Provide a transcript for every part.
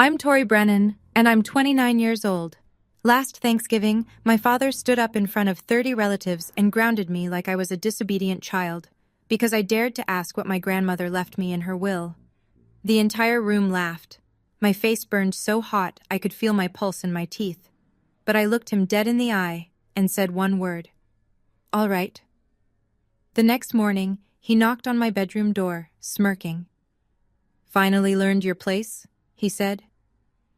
I'm Tori Brennan, and I'm 29 years old. Last Thanksgiving, my father stood up in front of 30 relatives and grounded me like I was a disobedient child, because I dared to ask what my grandmother left me in her will. The entire room laughed. My face burned so hot I could feel my pulse in my teeth. But I looked him dead in the eye and said one word. All right. The next morning, he knocked on my bedroom door, smirking. Finally learned your place? He said.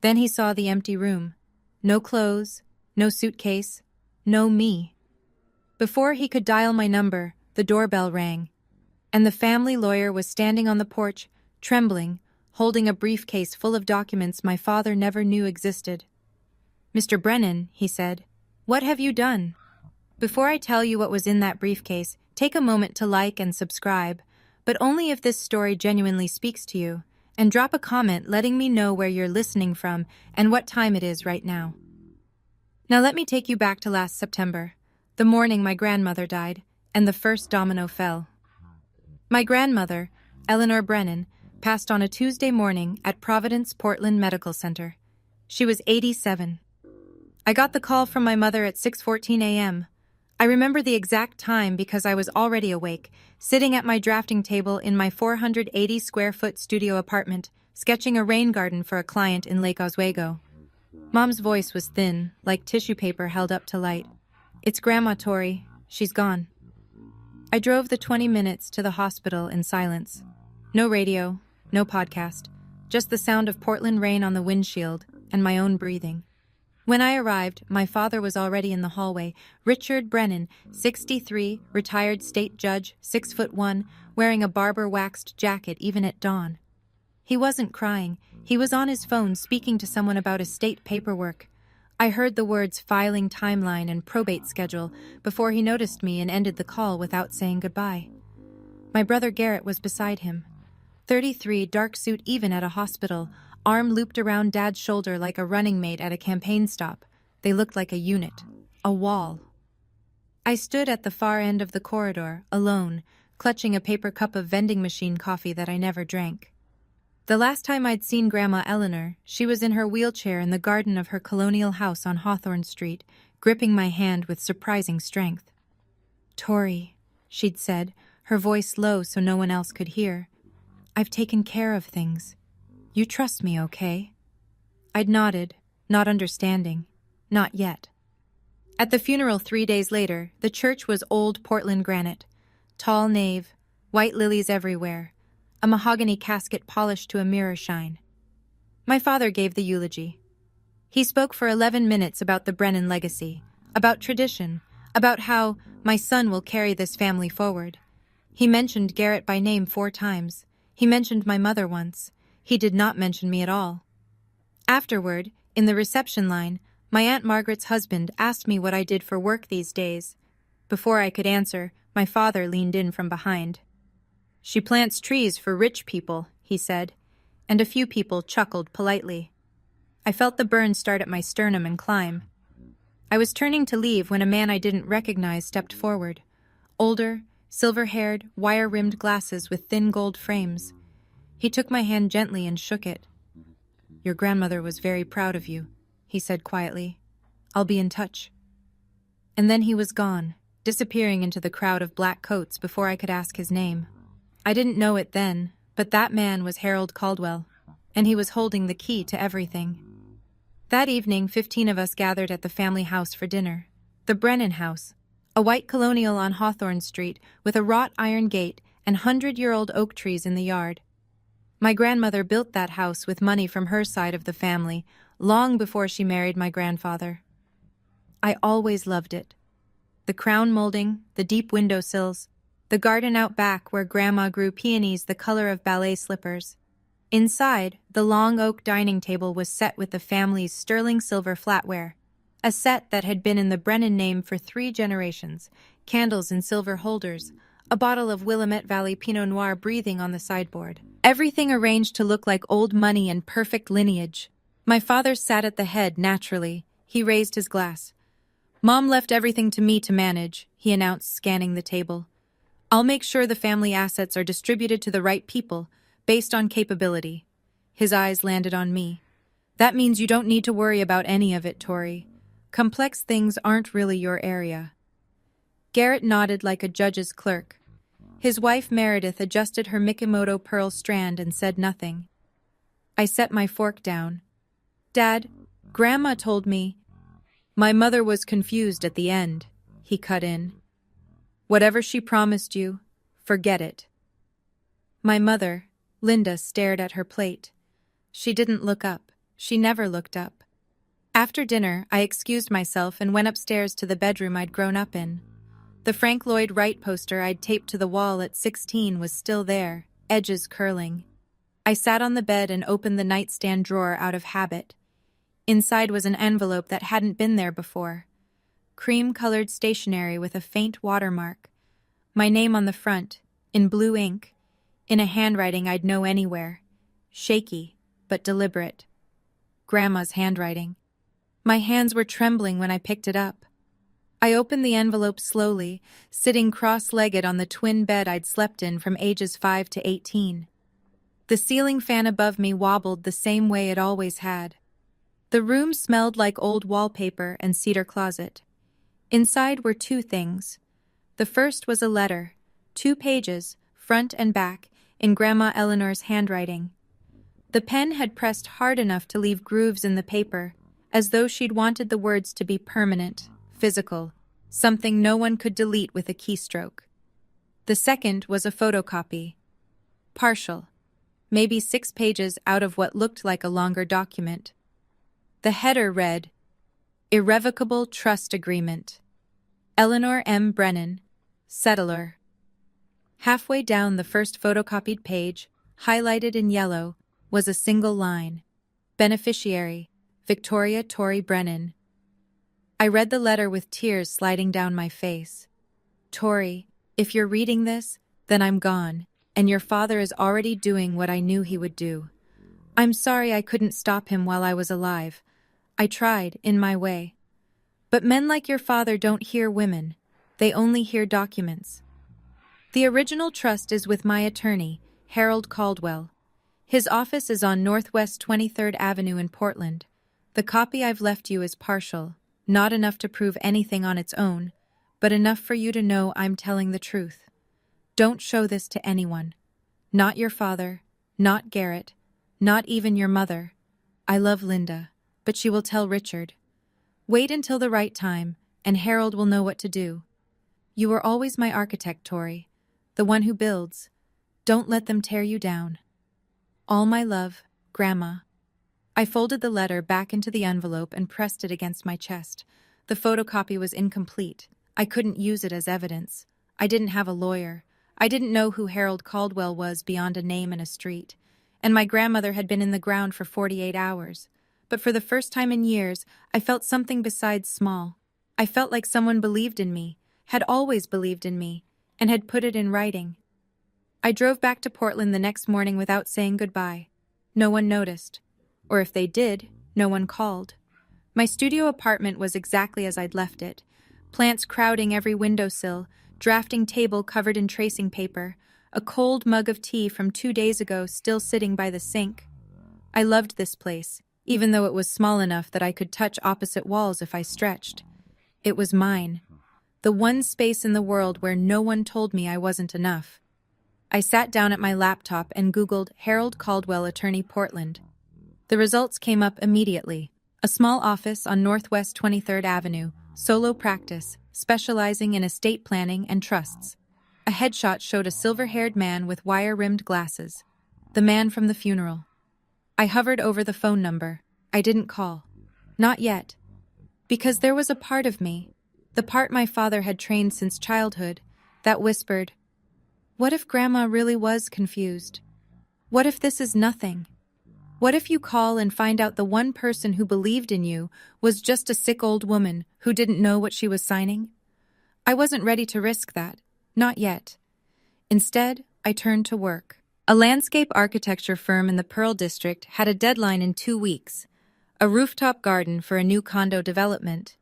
Then he saw the empty room. No clothes, no suitcase, no me. Before he could dial my number, the doorbell rang, and the family lawyer was standing on the porch, trembling, holding a briefcase full of documents my father never knew existed. Mr. Brennan, he said, what have you done? Before I tell you what was in that briefcase, take a moment to like and subscribe, but only if this story genuinely speaks to you. And drop a comment letting me know where you're listening from and what time it is right now. Now let me take you back to last September, the morning my grandmother died, and the first domino fell. My grandmother, Eleanor Brennan, passed on a Tuesday morning at Providence Portland Medical Center. She was 87. I got the call from my mother at 6:14 a.m. I remember the exact time because I was already awake, sitting at my drafting table in my 480-square-foot studio apartment, sketching a rain garden for a client in Lake Oswego. Mom's voice was thin, like tissue paper held up to light. It's Grandma Tori. She's gone. I drove the 20 minutes to the hospital in silence. No radio, no podcast, just the sound of Portland rain on the windshield and my own breathing. When I arrived, my father was already in the hallway. Richard Brennan, 63, retired state judge, 6'1", wearing a barber-waxed jacket even at dawn. He wasn't crying. He was on his phone speaking to someone about estate paperwork. I heard the words filing timeline and probate schedule before he noticed me and ended the call without saying goodbye. My brother Garrett was beside him. 33, dark suit even at a hospital, arm looped around Dad's shoulder like a running mate at a campaign stop. They looked like a unit, a wall. I stood at the far end of the corridor, alone, clutching a paper cup of vending machine coffee that I never drank. The last time I'd seen Grandma Eleanor, she was in her wheelchair in the garden of her colonial house on Hawthorne Street, gripping my hand with surprising strength. Tori, she'd said, her voice low so no one else could hear. I've taken care of things. You trust me, okay? I'd nodded, not understanding. Not yet. At the funeral 3 days later, the church was old Portland granite. Tall nave, white lilies everywhere, a mahogany casket polished to a mirror shine. My father gave the eulogy. He spoke for 11 minutes about the Brennan legacy, about tradition, about how my son will carry this family forward. He mentioned Garrett by name 4 times. He mentioned my mother once. He did not mention me at all. Afterward, in the reception line, my Aunt Margaret's husband asked me what I did for work these days. Before I could answer, my father leaned in from behind. She plants trees for rich people, he said, and a few people chuckled politely. I felt the burn start at my sternum and climb. I was turning to leave when a man I didn't recognize stepped forward. Older, silver-haired, wire-rimmed glasses with thin gold frames. He took my hand gently and shook it. Your grandmother was very proud of you, he said quietly. I'll be in touch. And then he was gone, disappearing into the crowd of black coats before I could ask his name. I didn't know it then, but that man was Harold Caldwell, and he was holding the key to everything. That evening, 15 of us gathered at the family house for dinner. The Brennan House, a white colonial on Hawthorne Street with a wrought iron gate and 100-year-old oak trees in the yard. My grandmother built that house with money from her side of the family, long before she married my grandfather. I always loved it. The crown molding, the deep windowsills, the garden out back where Grandma grew peonies the color of ballet slippers. Inside, the long oak dining table was set with the family's sterling silver flatware, a set that had been in the Brennan name for 3 generations, candles in silver holders, a bottle of Willamette Valley Pinot Noir breathing on the sideboard. Everything arranged to look like old money and perfect lineage. My father sat at the head naturally. He raised his glass. Mom left everything to me to manage, he announced, scanning the table. I'll make sure the family assets are distributed to the right people, based on capability. His eyes landed on me. That means you don't need to worry about any of it, Tori. Complex things aren't really your area. Garrett nodded like a judge's clerk. His wife Meredith adjusted her Mikimoto pearl strand and said nothing. I set my fork down. Dad, Grandma told me. My mother was confused at the end, he cut in. Whatever she promised you, forget it. My mother, Linda, stared at her plate. She didn't look up. She never looked up. After dinner, I excused myself and went upstairs to the bedroom I'd grown up in. The Frank Lloyd Wright poster I'd taped to the wall at 16 was still there, edges curling. I sat on the bed and opened the nightstand drawer out of habit. Inside was an envelope that hadn't been there before. Cream-colored stationery with a faint watermark. My name on the front, in blue ink, in a handwriting I'd know anywhere. Shaky, but deliberate. Grandma's handwriting. My hands were trembling when I picked it up. I opened the envelope slowly, sitting cross-legged on the twin bed I'd slept in from ages 5 to 18. The ceiling fan above me wobbled the same way it always had. The room smelled like old wallpaper and cedar closet. Inside were two things. The first was a letter, 2 pages, front and back, in Grandma Eleanor's handwriting. The pen had pressed hard enough to leave grooves in the paper, as though she'd wanted the words to be permanent, physical, something no one could delete with a keystroke. The second was a photocopy. Partial. Maybe 6 pages out of what looked like a longer document. The header read, Irrevocable Trust Agreement. Eleanor M. Brennan, Settler. Halfway down the first photocopied page, highlighted in yellow, was a single line. Beneficiary, Victoria Tori Brennan. I read the letter with tears sliding down my face. Tori, if you're reading this, then I'm gone, and your father is already doing what I knew he would do. I'm sorry I couldn't stop him while I was alive. I tried, in my way. But men like your father don't hear women. They only hear documents. The original trust is with my attorney, Harold Caldwell. His office is on Northwest 23rd Avenue in Portland. The copy I've left you is partial, not enough to prove anything on its own, but enough for you to know I'm telling the truth. Don't show this to anyone. Not your father, not Garrett, not even your mother. I love Linda, but she will tell Richard. Wait until the right time, and Harold will know what to do. You were always my architect, Tori, the one who builds. Don't let them tear you down. All my love, Grandma. I folded the letter back into the envelope and pressed it against my chest. The photocopy was incomplete. I couldn't use it as evidence. I didn't have a lawyer. I didn't know who Harold Caldwell was beyond a name and a street. And my grandmother had been in the ground for 48 hours. But for the first time in years, I felt something besides small. I felt like someone believed in me, had always believed in me, and had put it in writing. I drove back to Portland the next morning without saying goodbye. No one noticed. Or if they did, no one called. My studio apartment was exactly as I'd left it. Plants crowding every windowsill, drafting table covered in tracing paper, a cold mug of tea from 2 days ago still sitting by the sink. I loved this place, even though it was small enough that I could touch opposite walls if I stretched. It was mine. The one space in the world where no one told me I wasn't enough. I sat down at my laptop and Googled Harold Caldwell Attorney Portland. The results came up immediately. A small office on Northwest 23rd Avenue, solo practice, specializing in estate planning and trusts. A headshot showed a silver-haired man with wire-rimmed glasses. The man from the funeral. I hovered over the phone number. I didn't call. Not yet. Because there was a part of me, the part my father had trained since childhood, that whispered, what if Grandma really was confused? What if this is nothing? What if you call and find out the one person who believed in you was just a sick old woman who didn't know what she was signing? I wasn't ready to risk that. Not yet. Instead, I turned to work. A landscape architecture firm in the Pearl District had a deadline in 2 weeks, a rooftop garden for a new condo development.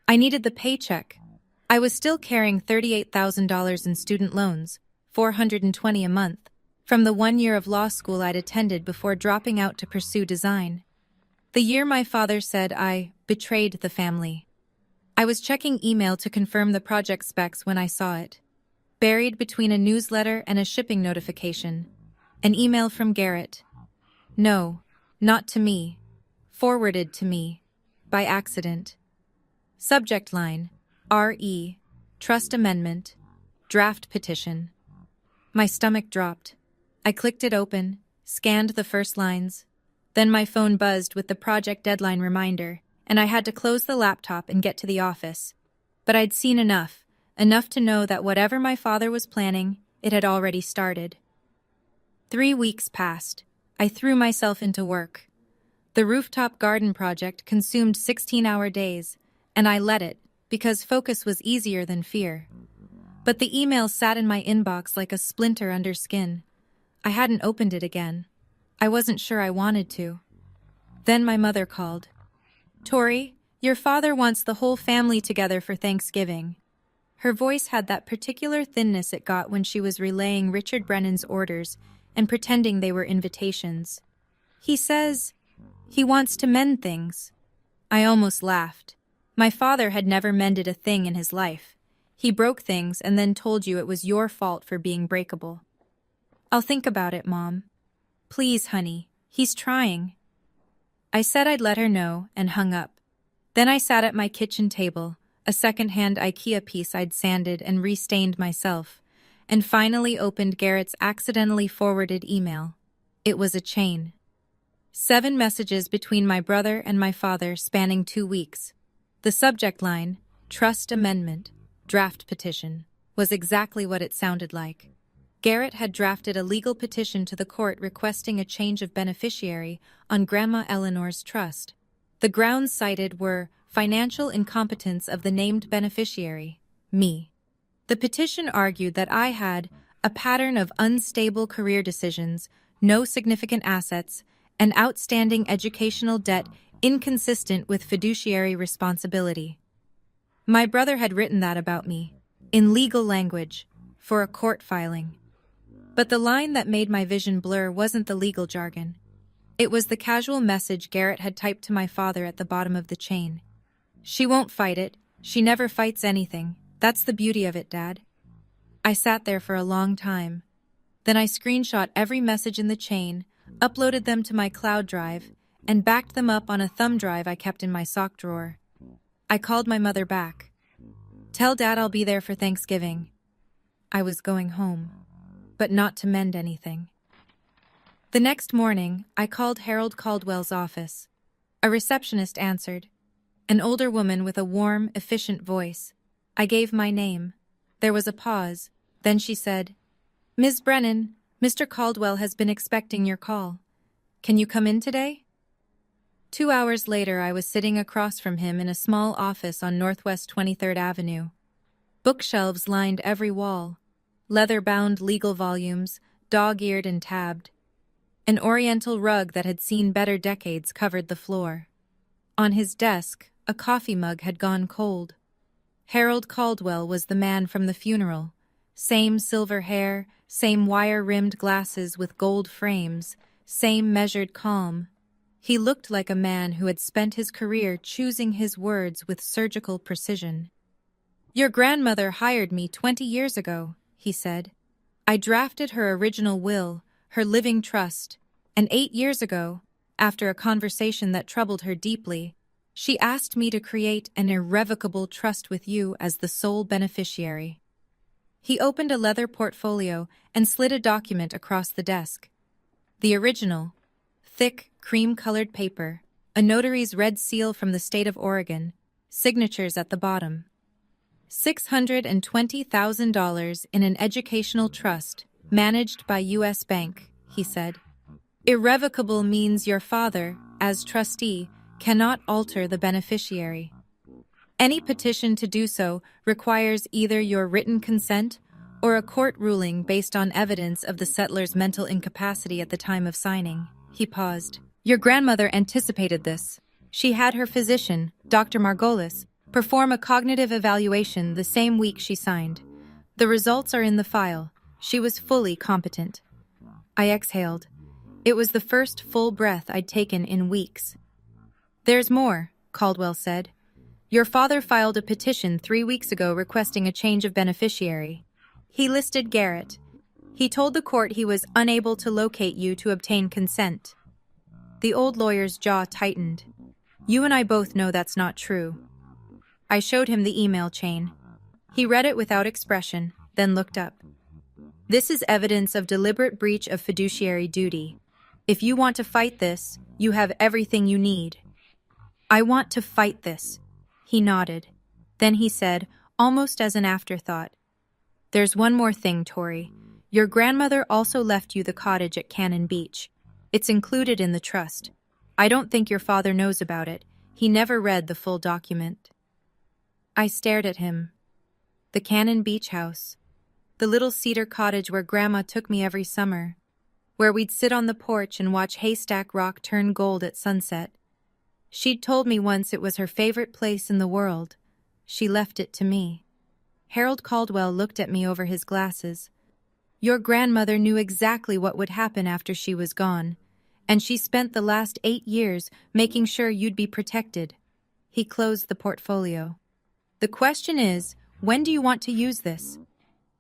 I needed the paycheck. I was still carrying $38,000 in student loans, $420 a month, from the 1 year of law school I'd attended before dropping out to pursue design. The year my father said I betrayed the family. I was checking email to confirm the project specs when I saw it. Buried between a newsletter and a shipping notification. An email from Garrett. No, not to me. Forwarded to me. By accident. Subject line. R.E. Trust Amendment. Draft Petition. My stomach dropped. I clicked it open, scanned the first lines. Then my phone buzzed with the project deadline reminder, and I had to close the laptop and get to the office. But I'd seen enough to know that whatever my father was planning, it had already started. 3 weeks passed. I threw myself into work. The rooftop garden project consumed 16-hour days, and I let it, because focus was easier than fear. But the email sat in my inbox like a splinter under skin. I hadn't opened it again. I wasn't sure I wanted to. Then my mother called. "Tori, your father wants the whole family together for Thanksgiving." Her voice had that particular thinness it got when she was relaying Richard Brennan's orders and pretending they were invitations. "He says he wants to mend things." I almost laughed. My father had never mended a thing in his life. He broke things and then told you it was your fault for being breakable. "I'll think about it, Mom." "Please, honey, he's trying." I said I'd let her know and hung up. Then I sat at my kitchen table, a second-hand IKEA piece I'd sanded and restained myself, and finally opened Garrett's accidentally forwarded email. It was a chain. 7 messages between my brother and my father spanning 2 weeks. The subject line, Trust Amendment, Draft Petition, was exactly what it sounded like. Garrett had drafted a legal petition to the court requesting a change of beneficiary on Grandma Eleanor's trust. The grounds cited were financial incompetence of the named beneficiary, me. The petition argued that I had a pattern of unstable career decisions, no significant assets, and outstanding educational debt inconsistent with fiduciary responsibility. My brother had written that about me, in legal language, for a court filing. But the line that made my vision blur wasn't the legal jargon. It was the casual message Garrett had typed to my father at the bottom of the chain. "She won't fight it. She never fights anything. That's the beauty of it, Dad." I sat there for a long time. Then I screenshot every message in the chain, uploaded them to my cloud drive, and backed them up on a thumb drive I kept in my sock drawer. I called my mother back. "Tell Dad I'll be there for Thanksgiving." I was going home, but not to mend anything. The next morning, I called Harold Caldwell's office. A receptionist answered. An older woman with a warm, efficient voice. I gave my name. There was a pause. Then she said, "Ms. Brennan, Mr. Caldwell has been expecting your call. Can you come in today?" 2 hours later, I was sitting across from him in a small office on Northwest 23rd Avenue. Bookshelves lined every wall. Leather-bound legal volumes, dog-eared and tabbed. An oriental rug that had seen better decades covered the floor. On his desk, a coffee mug had gone cold. Harold Caldwell was the man from the funeral. Same silver hair, same wire-rimmed glasses with gold frames, same measured calm. He looked like a man who had spent his career choosing his words with surgical precision. "Your grandmother hired me 20 years ago," he said. "I drafted her original will, her living trust, and 8 years ago, after a conversation that troubled her deeply, she asked me to create an irrevocable trust with you as the sole beneficiary." He opened a leather portfolio and slid a document across the desk. The original, thick, cream-colored paper, a notary's red seal from the state of Oregon, signatures at the bottom. $620,000 in an educational trust, managed by U.S. Bank, he said. Irrevocable means your father, as trustee, cannot alter the beneficiary. Any petition to do so requires either your written consent or a court ruling based on evidence of the settler's mental incapacity at the time of signing. He paused. Your grandmother anticipated this. She had her physician, Dr. Margolis, perform a cognitive evaluation the same week she signed. The results are in the file. She was fully competent. I exhaled. It was the first full breath I'd taken in weeks. There's more, Caldwell said. Your father filed a petition 3 weeks ago requesting a change of beneficiary. He listed Garrett. He told the court he was unable to locate you to obtain consent. The old lawyer's jaw tightened. You and I both know that's not true. I showed him the email chain. He read it without expression, then looked up. This is evidence of deliberate breach of fiduciary duty. If you want to fight this, you have everything you need. I want to fight this. He nodded. Then he said, almost as an afterthought, there's one more thing, Tori. Your grandmother also left you the cottage at Cannon Beach. It's included in the trust. I don't think your father knows about it. He never read the full document. I stared at him. The Cannon Beach house. The little cedar cottage where Grandma took me every summer. Where we'd sit on the porch and watch Haystack Rock turn gold at sunset. She'd told me once it was her favorite place in the world. She left it to me. Harold Caldwell looked at me over his glasses. Your grandmother knew exactly what would happen after she was gone, and she spent the last 8 years making sure you'd be protected. He closed the portfolio. The question is, when do you want to use this?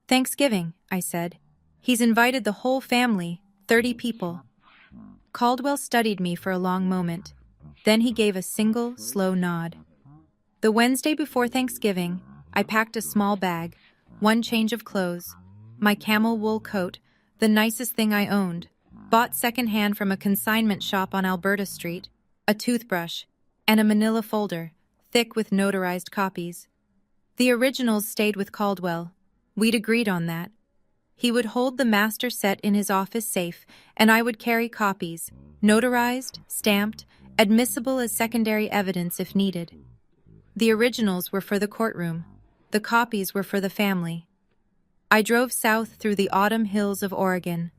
Thanksgiving, I said. He's invited the whole family, 30 people. Caldwell studied me for a long moment. Then he gave a single, slow nod. The Wednesday before Thanksgiving, I packed a small bag, 1 change of clothes, my camel wool coat, the nicest thing I owned, bought secondhand from a consignment shop on Alberta Street, a toothbrush, and a manila folder, thick with notarized copies. The originals stayed with Caldwell. We'd agreed on that. He would hold the master set in his office safe, and I would carry copies, notarized, stamped, admissible as secondary evidence if needed. The originals were for the courtroom. The copies were for the family. I drove south through the autumn hills of Oregon.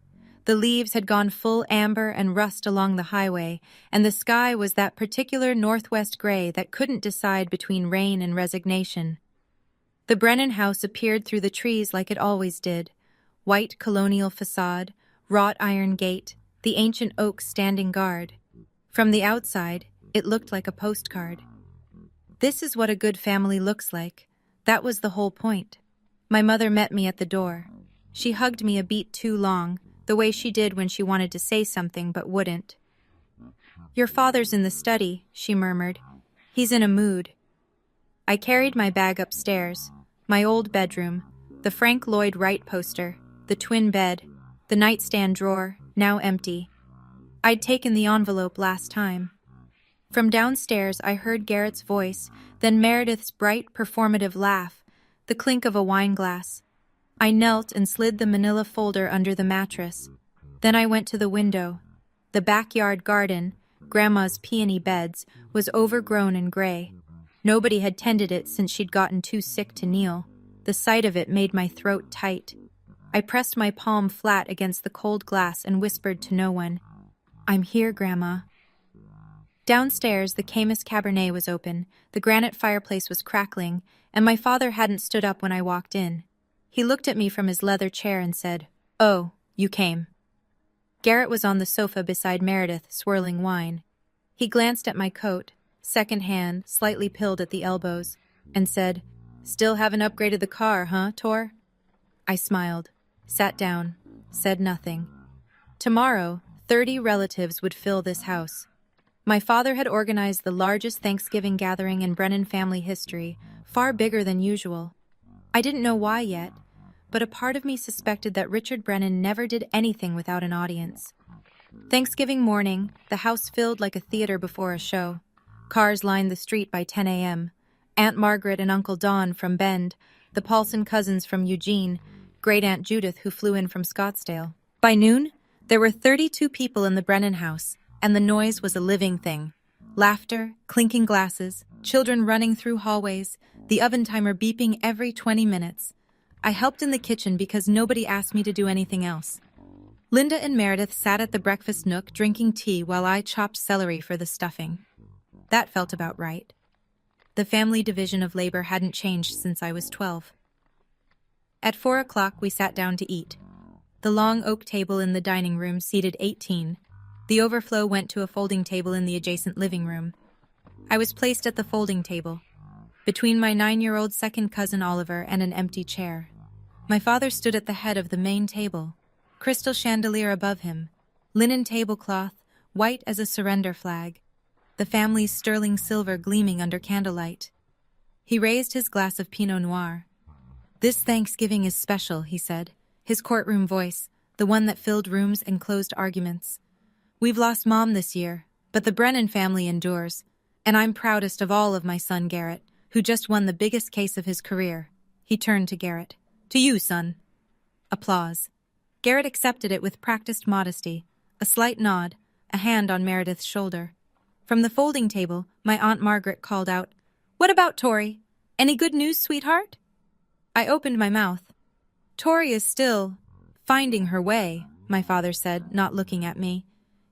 The leaves had gone full amber and rust along the highway, and the sky was that particular northwest gray that couldn't decide between rain and resignation. The Brennan house appeared through the trees like it always did. White colonial facade, wrought iron gate, the ancient oaks standing guard. From the outside, it looked like a postcard. This is what a good family looks like. That was the whole point. My mother met me at the door. She hugged me a beat too long, the way she did when she wanted to say something but wouldn't. Your father's in the study, she murmured. He's in a mood. I carried my bag upstairs, my old bedroom, the Frank Lloyd Wright poster, the twin bed, the nightstand drawer, now empty. I'd taken the envelope last time. From downstairs I heard Garrett's voice, then Meredith's bright, performative laugh, the clink of a wine glass. I knelt and slid the manila folder under the mattress. Then I went to the window. The backyard garden, Grandma's peony beds, was overgrown and gray. Nobody had tended it since she'd gotten too sick to kneel. The sight of it made my throat tight. I pressed my palm flat against the cold glass and whispered to no one, "I'm here, Grandma." Downstairs, the Camus Cabernet was open, the granite fireplace was crackling, and my father hadn't stood up when I walked in. He looked at me from his leather chair and said, "Oh, you came." Garrett was on the sofa beside Meredith, swirling wine. He glanced at my coat, second-hand, slightly pilled at the elbows, and said, "Still haven't upgraded the car, huh, Tor?" I smiled, sat down, said nothing. Tomorrow, 30 relatives would fill this house. My father had organized the largest Thanksgiving gathering in Brennan family history, far bigger than usual. I didn't know why yet, but a part of me suspected that Richard Brennan never did anything without an audience. Thanksgiving morning, the house filled like a theater before a show. Cars lined the street by 10 a.m. Aunt Margaret and Uncle Don from Bend, the Paulson cousins from Eugene, Great-Aunt Judith who flew in from Scottsdale. By noon, there were 32 people in the Brennan house, and the noise was a living thing. Laughter, clinking glasses, children running through hallways, the oven timer beeping every 20 minutes. I helped in the kitchen because nobody asked me to do anything else. Linda and Meredith sat at the breakfast nook drinking tea while I chopped celery for the stuffing. That felt about right. The family division of labor hadn't changed since I was 12. At 4 o'clock, we sat down to eat. The long oak table in the dining room seated 18. The overflow went to a folding table in the adjacent living room. I was placed at the folding table, between my 9-year-old second cousin Oliver and an empty chair. My father stood at the head of the main table, crystal chandelier above him, linen tablecloth, white as a surrender flag, the family's sterling silver gleaming under candlelight. He raised his glass of Pinot Noir. "This Thanksgiving is special," he said, his courtroom voice, the one that filled rooms and closed arguments. "We've lost Mom this year, but the Brennan family endures, and I'm proudest of all of my son Garrett, who just won the biggest case of his career." He turned to Garrett. "To you, son." Applause. Garrett accepted it with practiced modesty, a slight nod, a hand on Meredith's shoulder. From the folding table, my Aunt Margaret called out, "What about Tori? Any good news, sweetheart?" I opened my mouth. "Tori is still finding her way," my father said, not looking at me.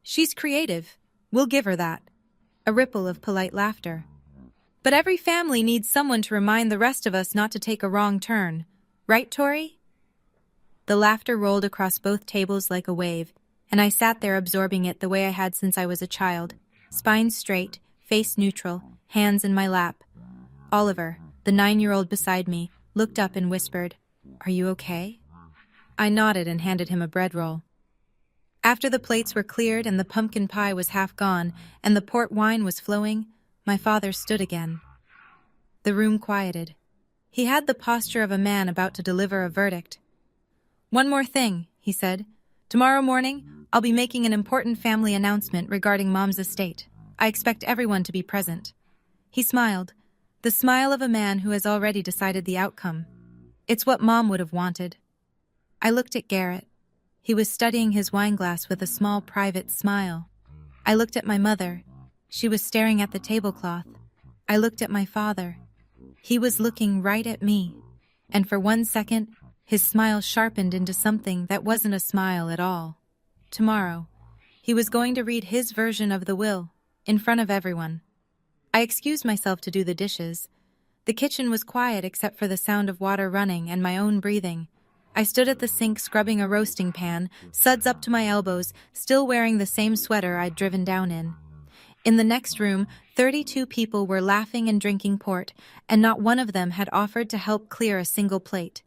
"She's creative. We'll give her that." A ripple of polite laughter. "But every family needs someone to remind the rest of us not to take a wrong turn. Right, Tori?" The laughter rolled across both tables like a wave, and I sat there absorbing it the way I had since I was a child, spine straight, face neutral, hands in my lap. Oliver, the 9-year-old beside me, looked up and whispered, "Are you okay?" I nodded and handed him a bread roll. After the plates were cleared and the pumpkin pie was half gone and the port wine was flowing, my father stood again. The room quieted. He had the posture of a man about to deliver a verdict. "One more thing," he said. "Tomorrow morning, I'll be making an important family announcement regarding Mom's estate. I expect everyone to be present." He smiled, the smile of a man who has already decided the outcome. It's what Mom would have wanted. I looked at Garrett. He was studying his wineglass with a small private smile. I looked at my mother. She was staring at the tablecloth. I looked at my father. He was looking right at me. And for 1 second, his smile sharpened into something that wasn't a smile at all. Tomorrow, he was going to read his version of the will, in front of everyone. I excused myself to do the dishes. The kitchen was quiet except for the sound of water running and my own breathing. I stood at the sink scrubbing a roasting pan, suds up to my elbows, still wearing the same sweater I'd driven down in. In the next room, 32 people were laughing and drinking port, and not one of them had offered to help clear a single plate.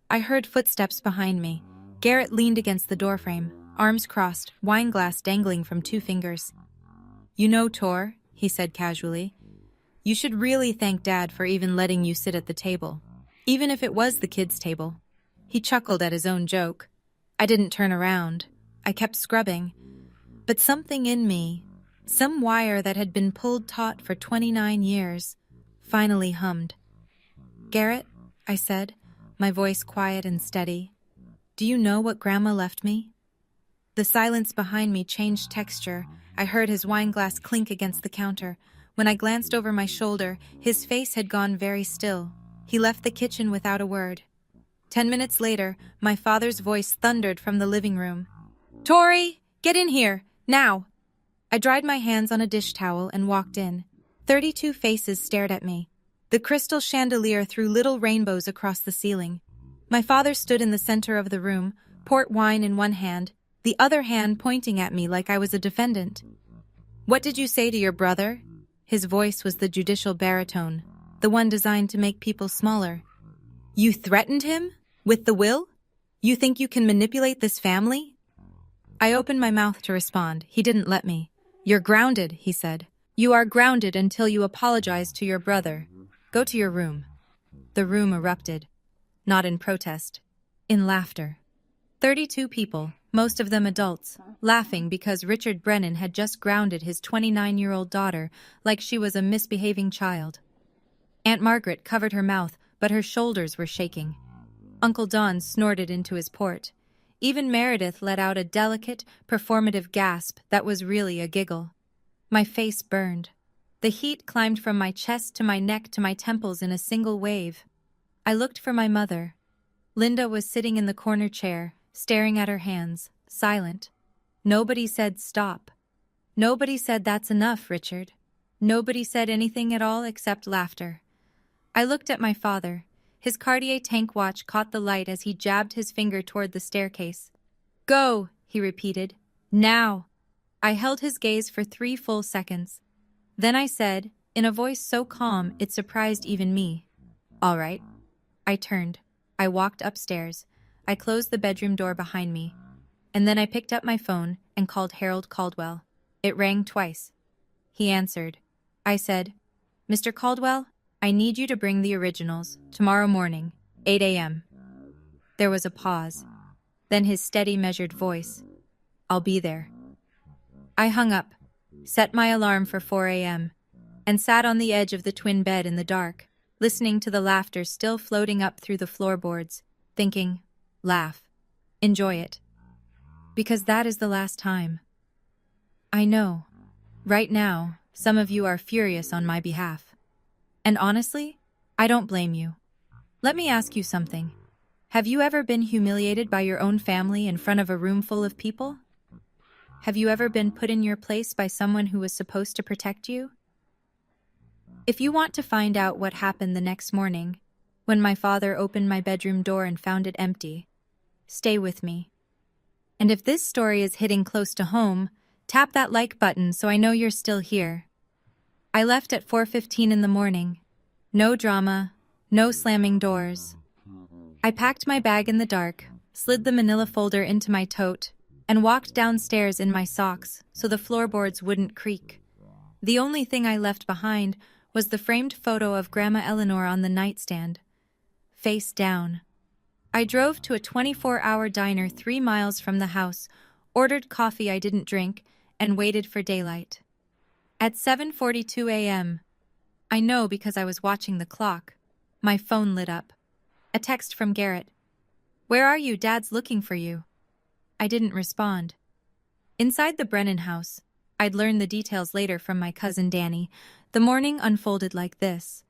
I heard footsteps behind me. Garrett leaned against the doorframe, arms crossed, wineglass dangling from 2 fingers. "You know, Tor," he said casually, "you should really thank Dad for even letting you sit at the table, even if it was the kids' table." He chuckled at his own joke. I didn't turn around. I kept scrubbing. But something in me, some wire that had been pulled taut for 29 years, finally hummed. "Garrett," I said, my voice quiet and steady, "do you know what Grandma left me?" The silence behind me changed texture. I heard his wineglass clink against the counter. When I glanced over my shoulder, his face had gone very still. He left the kitchen without a word. 10 minutes later, my father's voice thundered from the living room. "Tori, get in here, now!" I dried my hands on a dish towel and walked in. 32 faces stared at me. The crystal chandelier threw little rainbows across the ceiling. My father stood in the center of the room, port wine in one hand, the other hand pointing at me like I was a defendant. "What did you say to your brother?" His voice was the judicial baritone, the one designed to make people smaller. "You threatened him? With the will? You think you can manipulate this family?" I opened my mouth to respond. He didn't let me. "You're grounded," he said. "You are grounded until you apologize to your brother. Go to your room." The room erupted. Not in protest. In laughter. 32 people, most of them adults, laughing because Richard Brennan had just grounded his 29-year-old daughter like she was a misbehaving child. Aunt Margaret covered her mouth, but her shoulders were shaking. Uncle Don snorted into his port. Even Meredith let out a delicate, performative gasp that was really a giggle. My face burned. The heat climbed from my chest to my neck to my temples in a single wave. I looked for my mother. Linda was sitting in the corner chair, staring at her hands, silent. Nobody said stop. Nobody said that's enough, Richard. Nobody said anything at all except laughter. I looked at my father. His Cartier tank watch caught the light as he jabbed his finger toward the staircase. "Go," he repeated. "Now." I held his gaze for 3 full seconds. Then I said, in a voice so calm it surprised even me. "All right." I turned. I walked upstairs. I closed the bedroom door behind me. And then I picked up my phone and called Harold Caldwell. It rang twice. He answered. I said, "Mr. Caldwell, I need you to bring the originals tomorrow morning, 8 a.m. There was a pause. Then his steady, measured voice. "I'll be there." I hung up, set my alarm for 4 a.m., and sat on the edge of the twin bed in the dark, listening to the laughter still floating up through the floorboards, thinking, laugh, enjoy it. Because that is the last time. I know, right now, some of you are furious on my behalf. And honestly, I don't blame you. Let me ask you something. Have you ever been humiliated by your own family in front of a room full of people? Have you ever been put in your place by someone who was supposed to protect you? If you want to find out what happened the next morning, when my father opened my bedroom door and found it empty, stay with me. And if this story is hitting close to home, tap that like button so I know you're still here. I left at 4:15 in the morning. No drama, no slamming doors. I packed my bag in the dark, slid the manila folder into my tote, and walked downstairs in my socks so the floorboards wouldn't creak. The only thing I left behind was the framed photo of Grandma Eleanor on the nightstand, face down. I drove to a 24-hour diner 3 miles from the house, ordered coffee I didn't drink, and waited for daylight. At 7:42 a.m., I know because I was watching the clock, my phone lit up. A text from Garrett. "Where are you? Dad's looking for you." I didn't respond. Inside the Brennan house, I'd learn the details later from my cousin Danny, the morning unfolded like this.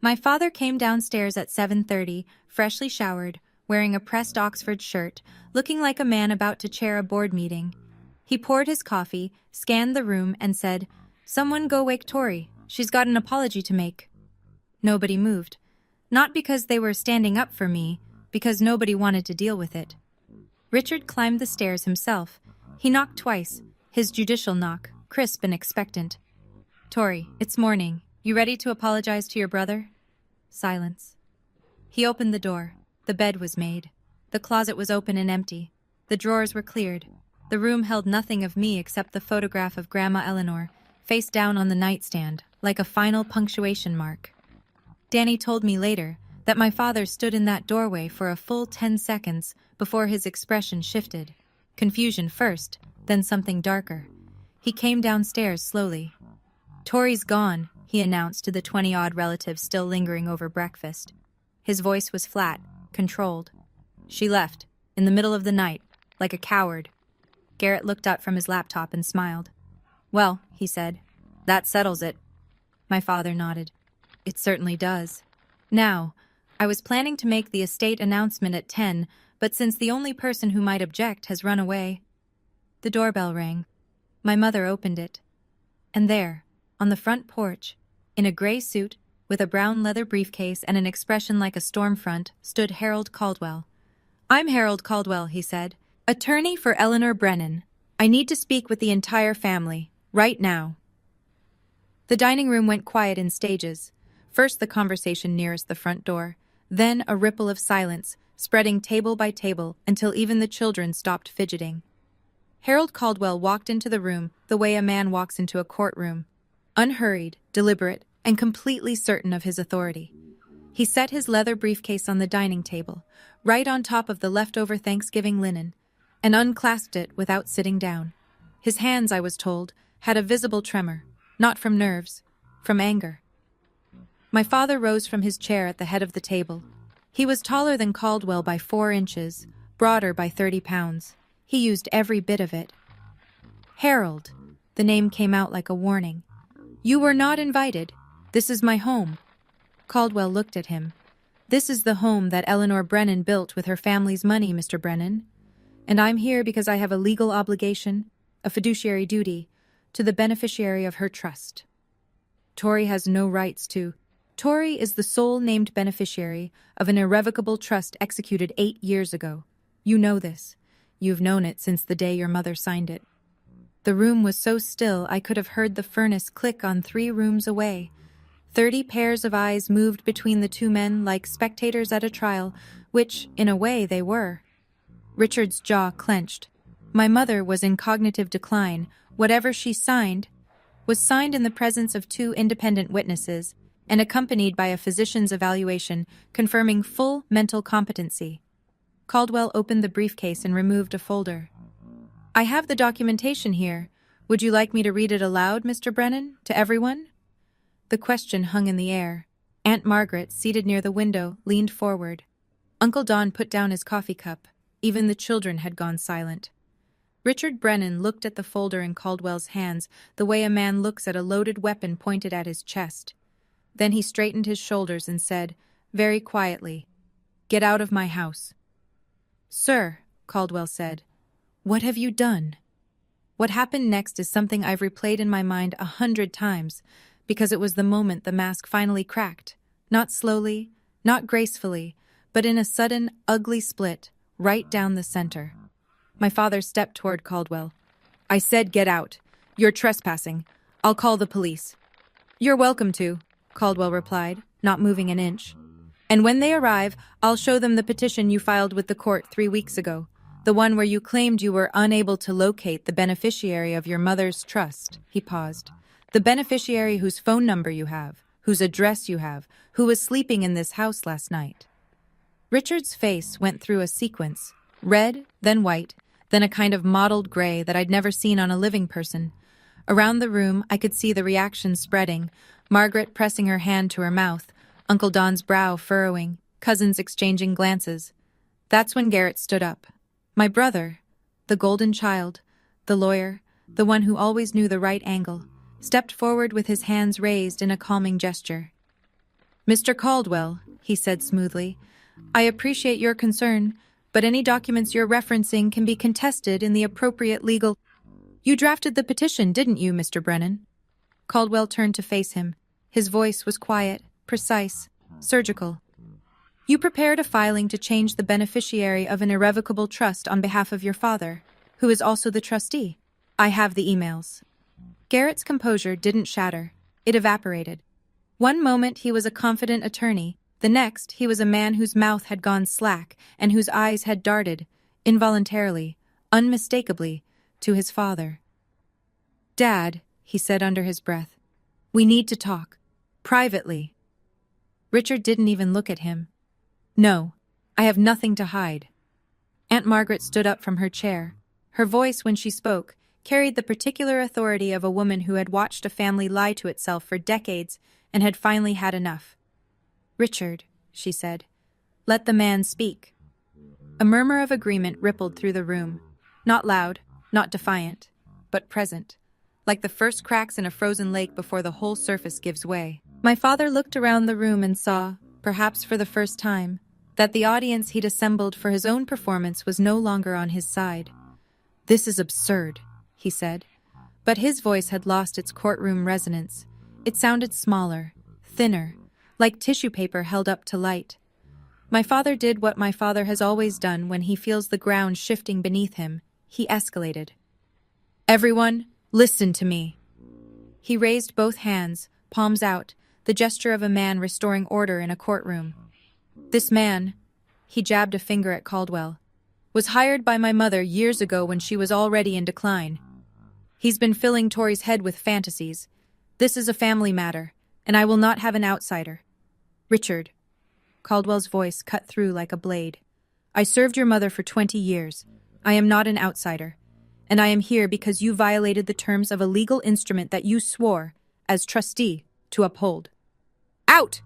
My father came downstairs at 7:30, freshly showered, wearing a pressed Oxford shirt, looking like a man about to chair a board meeting. He poured his coffee, scanned the room, and said, "Someone go wake Tori. She's got an apology to make." Nobody moved. Not because they were standing up for me, because nobody wanted to deal with it. Richard climbed the stairs himself. He knocked twice, his judicial knock, crisp and expectant. "Tori, it's morning. You ready to apologize to your brother?" Silence. He opened the door. The bed was made. The closet was open and empty. The drawers were cleared. The room held nothing of me except the photograph of Grandma Eleanor, face down on the nightstand, like a final punctuation mark. Danny told me later that my father stood in that doorway for a full 10 seconds before his expression shifted. Confusion first, then something darker. He came downstairs slowly. "Tori's gone," he announced to the 20-odd relatives still lingering over breakfast. His voice was flat, controlled. "She left, in the middle of the night, like a coward." Garrett looked up from his laptop and smiled. "Well," he said, "that settles it." My father nodded. "It certainly does. Now, I was planning to make the estate announcement at 10, but since the only person who might object has run away..." The doorbell rang. My mother opened it. And there, on the front porch, in a gray suit, with a brown leather briefcase and an expression like a storm front, stood Harold Caldwell. "I'm Harold Caldwell," he said, "attorney for Eleanor Brennan. I need to speak with the entire family, right now." The dining room went quiet in stages. First the conversation nearest the front door, then a ripple of silence, spreading table by table until even the children stopped fidgeting. Harold Caldwell walked into the room the way a man walks into a courtroom, unhurried, deliberate, and completely certain of his authority. He set his leather briefcase on the dining table, right on top of the leftover Thanksgiving linen, and unclasped it without sitting down. His hands, I was told, had a visible tremor, not from nerves, from anger. My father rose from his chair at the head of the table. He was taller than Caldwell by 4 inches, broader by 30 pounds. He used every bit of it. "Harold," the name came out like a warning. "You were not invited. This is my home." Caldwell looked at him. "This is the home that Eleanor Brennan built with her family's money, Mr. Brennan. And I'm here because I have a legal obligation, a fiduciary duty, to the beneficiary of her trust. Tori has no rights to... Tori is the sole named beneficiary of an irrevocable trust executed 8 years ago. You know this. You've known it since the day your mother signed it. The room was so still I could have heard the furnace click on 3 rooms away. 30 pairs of eyes moved between the two men like spectators at a trial, which, in a way, they were. Richard's jaw clenched. My mother was in cognitive decline. Whatever she signed was signed in the presence of 2 independent witnesses and accompanied by a physician's evaluation confirming full mental competency. Caldwell opened the briefcase and removed a folder. "I have the documentation here. Would you like me to read it aloud, Mr. Brennan, to everyone?" The question hung in the air. Aunt Margaret, seated near the window, leaned forward. Uncle Don put down his coffee cup. Even the children had gone silent. Richard Brennan looked at the folder in Caldwell's hands the way a man looks at a loaded weapon pointed at his chest. Then he straightened his shoulders and said, very quietly, "Get out of my house." "Sir," Caldwell said, "what have you done?" What happened next is something I've replayed in my mind 100 times, because it was the moment the mask finally cracked. Not slowly, not gracefully, but in a sudden, ugly split, right down the center. My father stepped toward Caldwell. "I said get out. You're trespassing. I'll call the police." "You're welcome to," Caldwell replied, not moving an inch. "And when they arrive, I'll show them the petition you filed with the court 3 weeks ago, the one where you claimed you were unable to locate the beneficiary of your mother's trust." He paused. "The beneficiary whose phone number you have, whose address you have, who was sleeping in this house last night." Richard's face went through a sequence, red, then white, then a kind of mottled gray that I'd never seen on a living person. Around the room, I could see the reaction spreading, Margaret pressing her hand to her mouth, Uncle Don's brow furrowing, cousins exchanging glances. That's when Garrett stood up. My brother, the golden child, the lawyer, the one who always knew the right angle, stepped forward with his hands raised in a calming gesture. "Mr. Caldwell," he said smoothly, "I appreciate your concern, but any documents you're referencing can be contested in the appropriate legal—" "You drafted the petition, didn't you, Mr. Brennan?" Caldwell turned to face him. His voice was quiet, precise, surgical. "You prepared a filing to change the beneficiary of an irrevocable trust on behalf of your father, who is also the trustee. I have the emails." Garrett's composure didn't shatter. It evaporated. One moment he was a confident attorney. The next he was a man whose mouth had gone slack and whose eyes had darted, involuntarily, unmistakably, to his father. "Dad," he said under his breath, "we need to talk. Privately." Richard didn't even look at him. "No, I have nothing to hide." Aunt Margaret stood up from her chair. Her voice, when she spoke, carried the particular authority of a woman who had watched a family lie to itself for decades and had finally had enough. "Richard," she said, "let the man speak." A murmur of agreement rippled through the room, not loud, not defiant, but present, like the first cracks in a frozen lake before the whole surface gives way. My father looked around the room and saw, perhaps for the first time, that the audience he'd assembled for his own performance was no longer on his side. "This is absurd," he said, but his voice had lost its courtroom resonance. It sounded smaller, thinner, like tissue paper held up to light. My father did what my father has always done when he feels the ground shifting beneath him. He escalated. "Everyone, listen to me." He raised both hands, palms out, the gesture of a man restoring order in a courtroom. "This man," he jabbed a finger at Caldwell, "was hired by my mother years ago when she was already in decline. He's been filling Tori's head with fantasies. This is a family matter, and I will not have an outsider. Richard," Caldwell's voice cut through like a blade, "I served your mother for 20 years. I am not an outsider, and I am here because you violated the terms of a legal instrument that you swore, as trustee, to uphold." "Out!"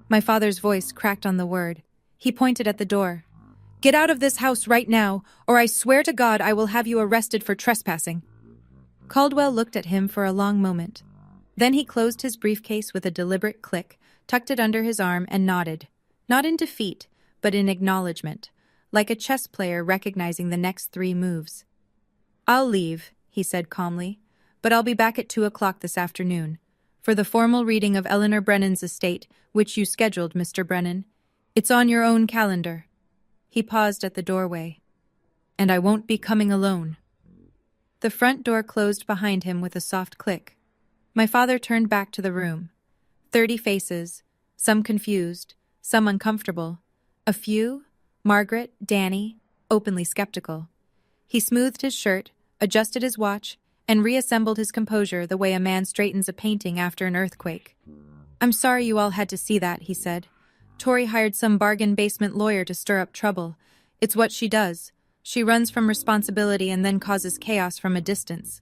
My father's voice cracked on the word. He pointed at the door. "Get out of this house right now, or I swear to God I will have you arrested for trespassing." Caldwell looked at him for a long moment. Then he closed his briefcase with a deliberate click, tucked it under his arm, and nodded. Not in defeat, but in acknowledgement, like a chess player recognizing the next 3 moves. "I'll leave," he said calmly, "but I'll be back at 2 o'clock this afternoon, for the formal reading of Eleanor Brennan's estate, which you scheduled, Mr. Brennan. It's on your own calendar." He paused at the doorway. "And I won't be coming alone." The front door closed behind him with a soft click. My father turned back to the room. 30 faces, some confused, some uncomfortable. A few, Margaret, Danny, openly skeptical. He smoothed his shirt, adjusted his watch, and reassembled his composure the way a man straightens a painting after an earthquake. "I'm sorry you all had to see that," he said. "Tori hired some bargain basement lawyer to stir up trouble. It's what she does. She runs from responsibility and then causes chaos from a distance."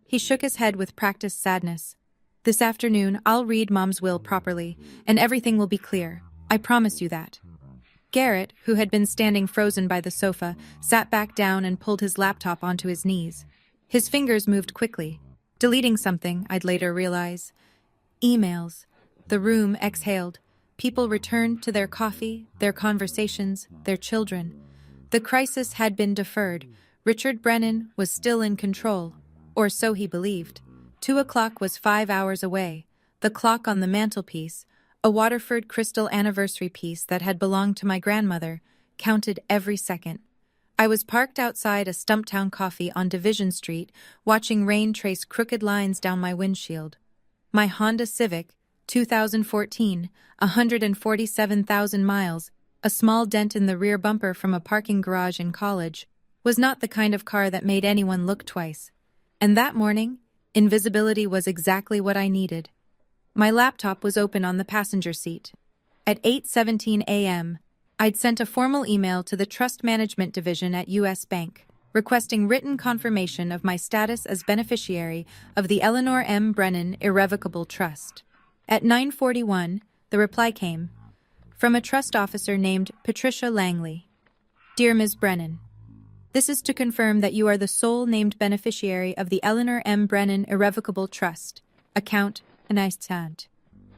He shook his head with practiced sadness. "This afternoon, I'll read Mom's will properly, and everything will be clear. I promise you that." Garrett, who had been standing frozen by the sofa, sat back down and pulled his laptop onto his knees. His fingers moved quickly, deleting something, I'd later realize. Emails. The room exhaled. People returned to their coffee, their conversations, their children. The crisis had been deferred. Richard Brennan was still in control, or so he believed. 2 o'clock was 5 hours away. The clock on the mantelpiece, a Waterford crystal anniversary piece that had belonged to my grandmother, counted every second. I was parked outside a Stumptown Coffee on Division Street, watching rain trace crooked lines down my windshield. My Honda Civic, 2014, 147,000 miles, a small dent in the rear bumper from a parking garage in college, was not the kind of car that made anyone look twice. And that morning, invisibility was exactly what I needed. My laptop was open on the passenger seat. At 8:17 a.m., I'd sent a formal email to the Trust Management Division at U.S. Bank, requesting written confirmation of my status as beneficiary of the Eleanor M. Brennan Irrevocable Trust. At 9:41, the reply came, from a trust officer named Patricia Langley. "Dear Ms. Brennan, this is to confirm that you are the sole named beneficiary of the Eleanor M. Brennan Irrevocable Trust, account Annistant.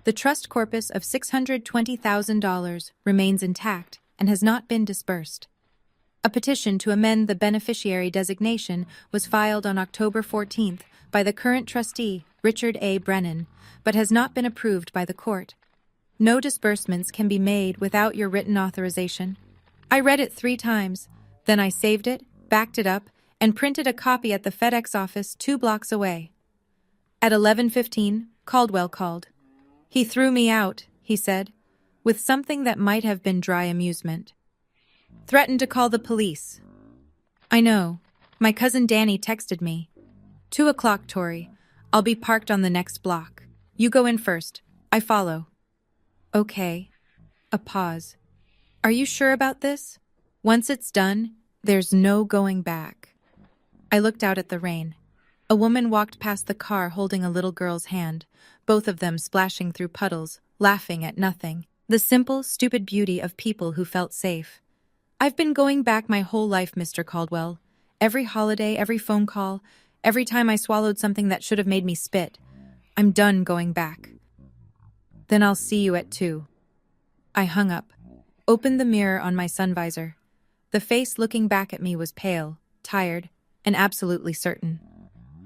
The trust corpus of $620,000 remains intact and has not been disbursed. A petition to amend the beneficiary designation was filed on October 14th by the current trustee, Richard A. Brennan, but has not been approved by the court. No disbursements can be made without your written authorization." I read it 3 times, then I saved it, backed it up, and printed a copy at the FedEx office 2 blocks away. At 11:15, Caldwell called. "He threw me out," he said, with something that might have been dry amusement. "Threatened to call the police." "I know. My cousin Danny texted me. 2 o'clock, Tori. I'll be parked on the next block. You go in first. I follow." "Okay." A pause. "Are you sure about this? Once it's done, there's no going back." I looked out at the rain. A woman walked past the car holding a little girl's hand, both of them splashing through puddles, laughing at nothing. The simple, stupid beauty of people who felt safe. "I've been going back my whole life, Mr. Caldwell. Every holiday, every phone call, every time I swallowed something that should have made me spit. I'm done going back." "Then I'll see you at 2. I hung up, opened the mirror on my sun visor. The face looking back at me was pale, tired, and absolutely certain.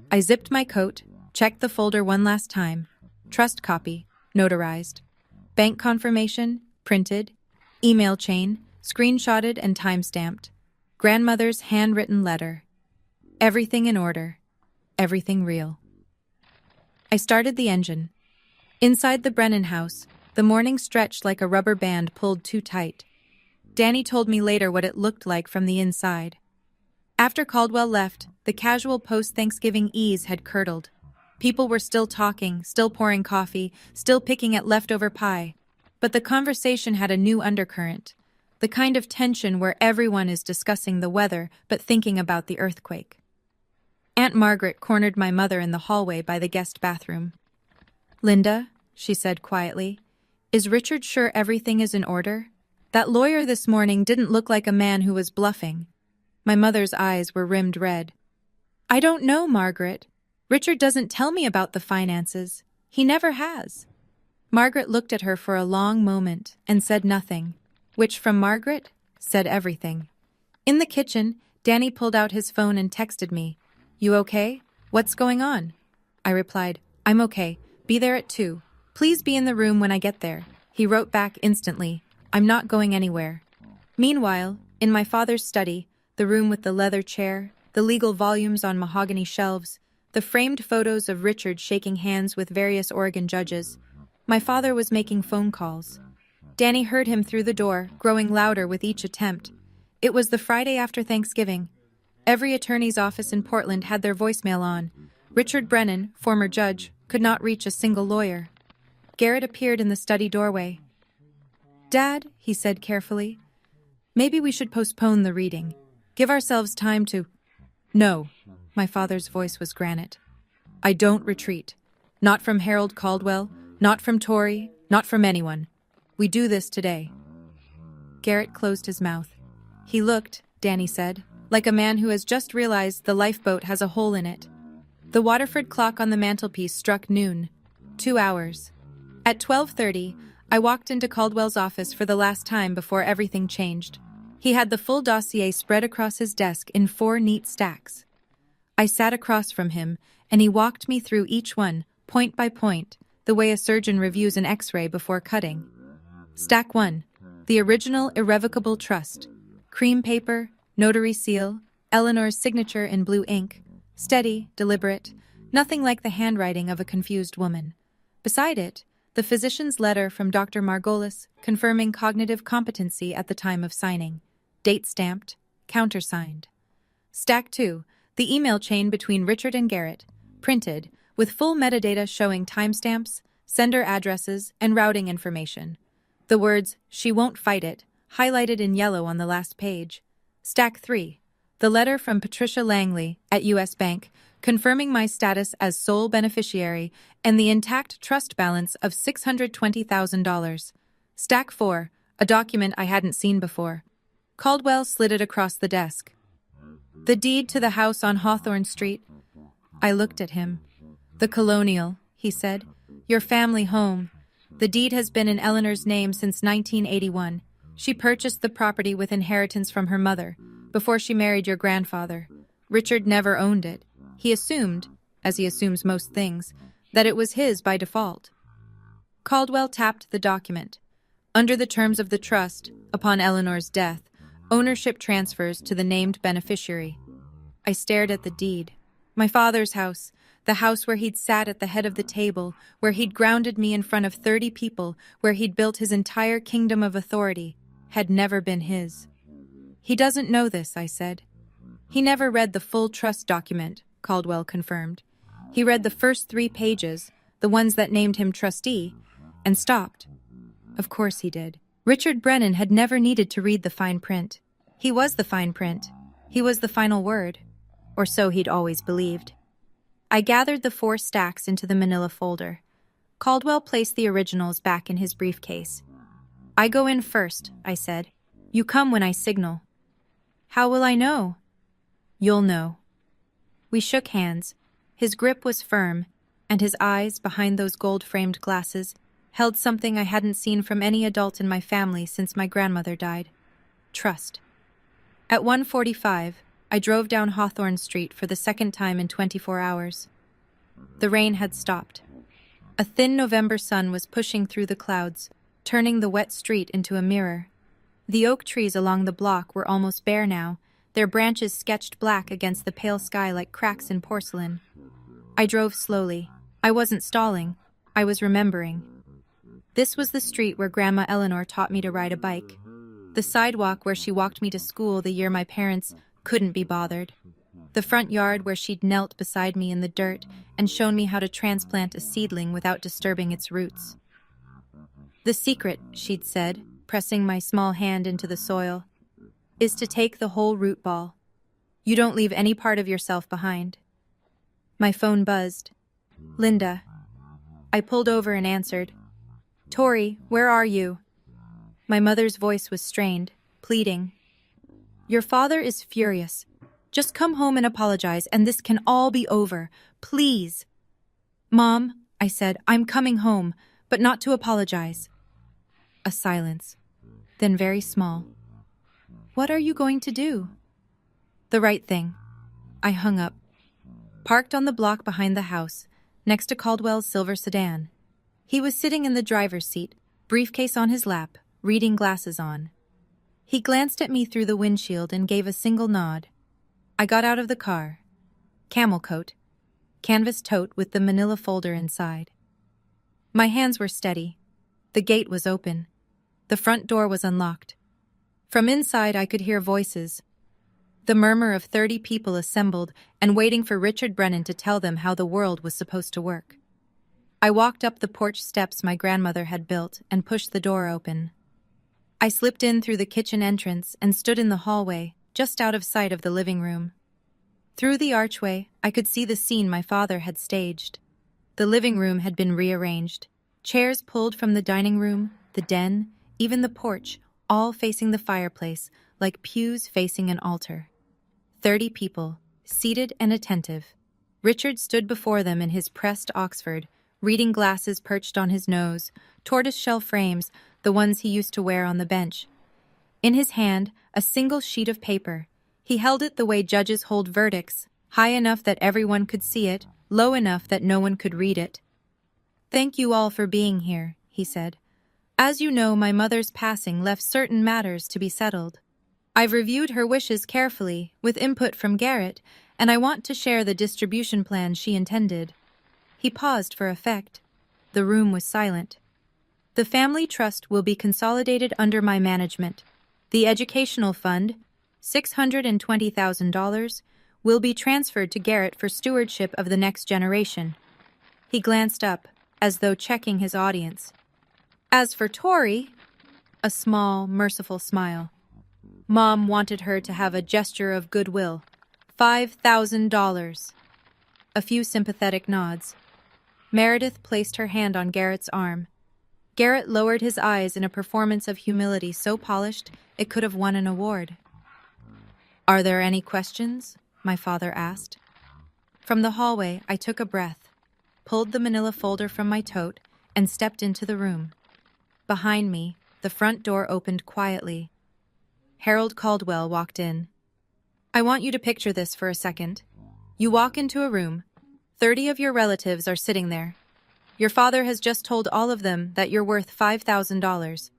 I zipped my coat, checked the folder one last time. Trust copy, notarized. Bank confirmation, printed. Email chain, screenshotted and time-stamped. Grandmother's handwritten letter. Everything in order. Everything real. I started the engine. Inside the Brennan house, the morning stretched like a rubber band pulled too tight. Danny told me later what it looked like from the inside. After Caldwell left, the casual post-Thanksgiving ease had curdled. People were still talking, still pouring coffee, still picking at leftover pie. But the conversation had a new undercurrent, the kind of tension where everyone is discussing the weather but thinking about the earthquake. Aunt Margaret cornered my mother in the hallway by the guest bathroom. "Linda," she said quietly, "is Richard sure everything is in order? That lawyer this morning didn't look like a man who was bluffing." My mother's eyes were rimmed red. "I don't know, Margaret. Richard doesn't tell me about the finances. He never has." Margaret looked at her for a long moment and said nothing, which from Margaret said everything. In the kitchen, Danny pulled out his phone and texted me, "You okay? What's going on?" I replied, "I'm okay. Be there at 2. Please be in the room when I get there." He wrote back instantly, "I'm not going anywhere." Meanwhile, in my father's study, the room with the leather chair, the legal volumes on mahogany shelves, the framed photos of Richard shaking hands with various Oregon judges. My father was making phone calls. Danny heard him through the door, growing louder with each attempt. It was the Friday after Thanksgiving. Every attorney's office in Portland had their voicemail on. Richard Brennan, former judge, could not reach a single lawyer. Garrett appeared in the study doorway. "Dad," he said carefully, "maybe we should postpone the reading. Give ourselves time to—" "No," my father's voice was granite. "I don't retreat. Not from Harold Caldwell, not from Tori, not from anyone. We do this today." Garrett closed his mouth. He looked, Danny said, like a man who has just realized the lifeboat has a hole in it. The Waterford clock on the mantelpiece struck noon. 2 hours. At 12:30, I walked into Caldwell's office for the last time before everything changed. He had the full dossier spread across his desk in 4 neat stacks. I sat across from him, and he walked me through each one, point by point, the way a surgeon reviews an X-ray before cutting. Stack 1. The original irrevocable trust. Cream paper, notary seal, Eleanor's signature in blue ink. Steady, deliberate, nothing like the handwriting of a confused woman. Beside it, the physician's letter from Dr. Margolis confirming cognitive competency at the time of signing. Date stamped, countersigned. Stack 2. The email chain between Richard and Garrett, printed, with full metadata showing timestamps, sender addresses, and routing information. The words, "She won't fight it," highlighted in yellow on the last page. Stack 3. The letter from Patricia Langley at U.S. Bank confirming my status as sole beneficiary and the intact trust balance of $620,000. Stack 4. A document I hadn't seen before. Caldwell slid it across the desk. "The deed to the house on Hawthorne Street." I looked at him. "The Colonial," he said. "Your family home. The deed has been in Eleanor's name since 1981. She purchased the property with inheritance from her mother, before she married your grandfather. Richard never owned it. He assumed, as he assumes most things, that it was his by default." Caldwell tapped the document. "Under the terms of the trust, upon Eleanor's death, ownership transfers to the named beneficiary." I stared at the deed. My father's house, the house where he'd sat at the head of the table, where he'd grounded me in front of 30 people, where he'd built his entire kingdom of authority, had never been his. "He doesn't know this," I said. "He never read the full trust document," Caldwell confirmed. "He read the first 3 pages, the ones that named him trustee, and stopped." Of course he did. Richard Brennan had never needed to read the fine print. He was the fine print. He was the final word. Or so he'd always believed. I gathered the 4 stacks into the manila folder. Caldwell placed the originals back in his briefcase. "I go in first," I said. "You come when I signal." "How will I know?" "You'll know." We shook hands. His grip was firm, and his eyes, behind those gold-framed glasses, held something I hadn't seen from any adult in my family since my grandmother died. Trust. At 1:45, I drove down Hawthorne Street for the second time in 24 hours. The rain had stopped. A thin November sun was pushing through the clouds, turning the wet street into a mirror. The oak trees along the block were almost bare now, their branches sketched black against the pale sky like cracks in porcelain. I drove slowly. I wasn't stalling. I was remembering. This was the street where Grandma Eleanor taught me to ride a bike. The sidewalk where she walked me to school the year my parents couldn't be bothered. The front yard where she'd knelt beside me in the dirt and shown me how to transplant a seedling without disturbing its roots. "The secret," she'd said, pressing my small hand into the soil, "is to take the whole root ball. You don't leave any part of yourself behind." My phone buzzed. "Linda." I pulled over and answered. "Tori, where are you?" My mother's voice was strained, pleading. "Your father is furious. Just come home and apologize, and this can all be over. Please." "Mom," I said, "I'm coming home, but not to apologize." A silence, then very small. "What are you going to do?" "The right thing." I hung up. Parked on the block behind the house, next to Caldwell's silver sedan. He was sitting in the driver's seat, briefcase on his lap, reading glasses on. He glanced at me through the windshield and gave a single nod. I got out of the car. Camel coat. Canvas tote with the manila folder inside. My hands were steady. The gate was open. The front door was unlocked. From inside I could hear voices. The murmur of 30 people assembled and waiting for Richard Brennan to tell them how the world was supposed to work. I walked up the porch steps my grandmother had built and pushed the door open. I slipped in through the kitchen entrance and stood in the hallway, just out of sight of the living room. Through the archway, I could see the scene my father had staged. The living room had been rearranged. Chairs pulled from the dining room, the den, even the porch, all facing the fireplace, like pews facing an altar. 30 people, seated and attentive. Richard stood before them in his pressed Oxford, reading glasses perched on his nose, tortoiseshell frames, the ones he used to wear on the bench. In his hand, a single sheet of paper. He held it the way judges hold verdicts, high enough that everyone could see it, low enough that no one could read it. "Thank you all for being here," he said. "As you know, my mother's passing left certain matters to be settled. I've reviewed her wishes carefully, with input from Garrett, and I want to share the distribution plan she intended." He paused for effect. The room was silent. "The family trust will be consolidated under my management. The educational fund, $620,000, will be transferred to Garrett for stewardship of the next generation." He glanced up, as though checking his audience. "As for Tori," a small, merciful smile. "Mom wanted her to have a gesture of goodwill. $5,000. A few sympathetic nods. Meredith placed her hand on Garrett's arm. Garrett lowered his eyes in a performance of humility so polished it could have won an award. "Are there any questions?" my father asked. From the hallway, I took a breath, pulled the manila folder from my tote, and stepped into the room. Behind me, the front door opened quietly. Harold Caldwell walked in. "I want you to picture this for a second. You walk into a room. 30 of your relatives are sitting there. Your father has just told all of them that you're worth $5,000.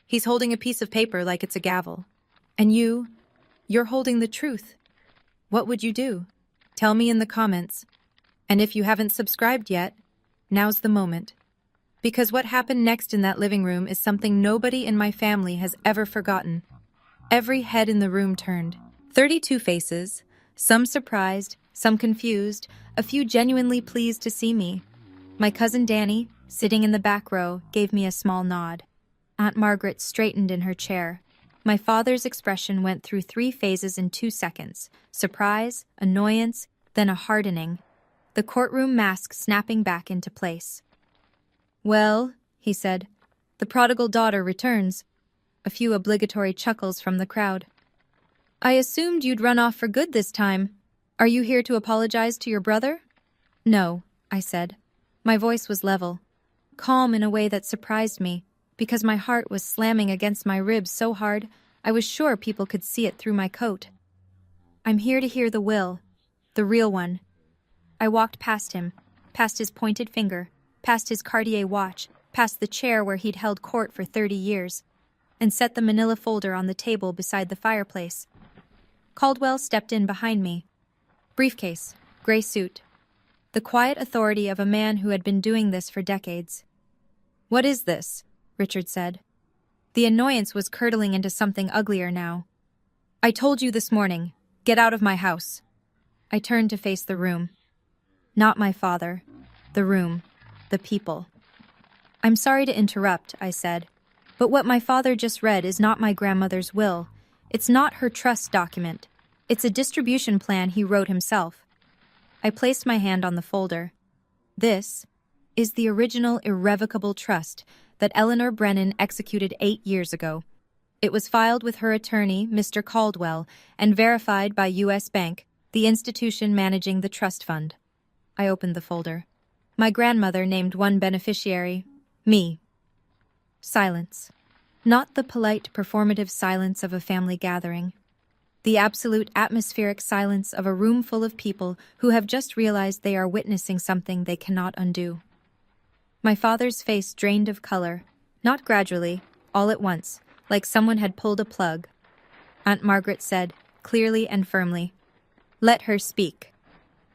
He's holding a piece of paper like it's a gavel. And you're holding the truth. What would you do? Tell me in the comments. And if you haven't subscribed yet, now's the moment. Because what happened next in that living room is something nobody in my family has ever forgotten." Every head in the room turned. 32 faces, some surprised, some confused, a few genuinely pleased to see me. My cousin Danny, sitting in the back row, gave me a small nod. Aunt Margaret straightened in her chair. My father's expression went through 3 phases in 2 seconds: surprise, annoyance, then a hardening. The courtroom mask snapping back into place. "Well," he said, "the prodigal daughter returns." A few obligatory chuckles from the crowd. "I assumed you'd run off for good this time. Are you here to apologize to your brother?" "No," I said. My voice was level, calm in a way that surprised me, because my heart was slamming against my ribs so hard I was sure people could see it through my coat. "I'm here to hear the will, the real one." I walked past him, past his pointed finger, past his Cartier watch, past the chair where he'd held court for 30 years, and set the manila folder on the table beside the fireplace. Caldwell stepped in behind me. Briefcase, gray suit. The quiet authority of a man who had been doing this for decades. "What is this?" Richard said. The annoyance was curdling into something uglier now. "I told you this morning. Get out of my house." I turned to face the room. Not my father. The room. The people. "I'm sorry to interrupt," I said, "but what my father just read is not my grandmother's will. It's not her trust document. It's a distribution plan he wrote himself." I placed my hand on the folder. "This is the original irrevocable trust that Eleanor Brennan executed 8 years ago. It was filed with her attorney, Mr. Caldwell, and verified by U.S. Bank, the institution managing the trust fund." I opened the folder. My grandmother named one beneficiary, me. Silence. Not the polite, performative silence of a family gathering. The absolute atmospheric silence of a room full of people who have just realized they are witnessing something they cannot undo. My father's face drained of color, not gradually, all at once, like someone had pulled a plug. Aunt Margaret said, clearly and firmly, Let her speak.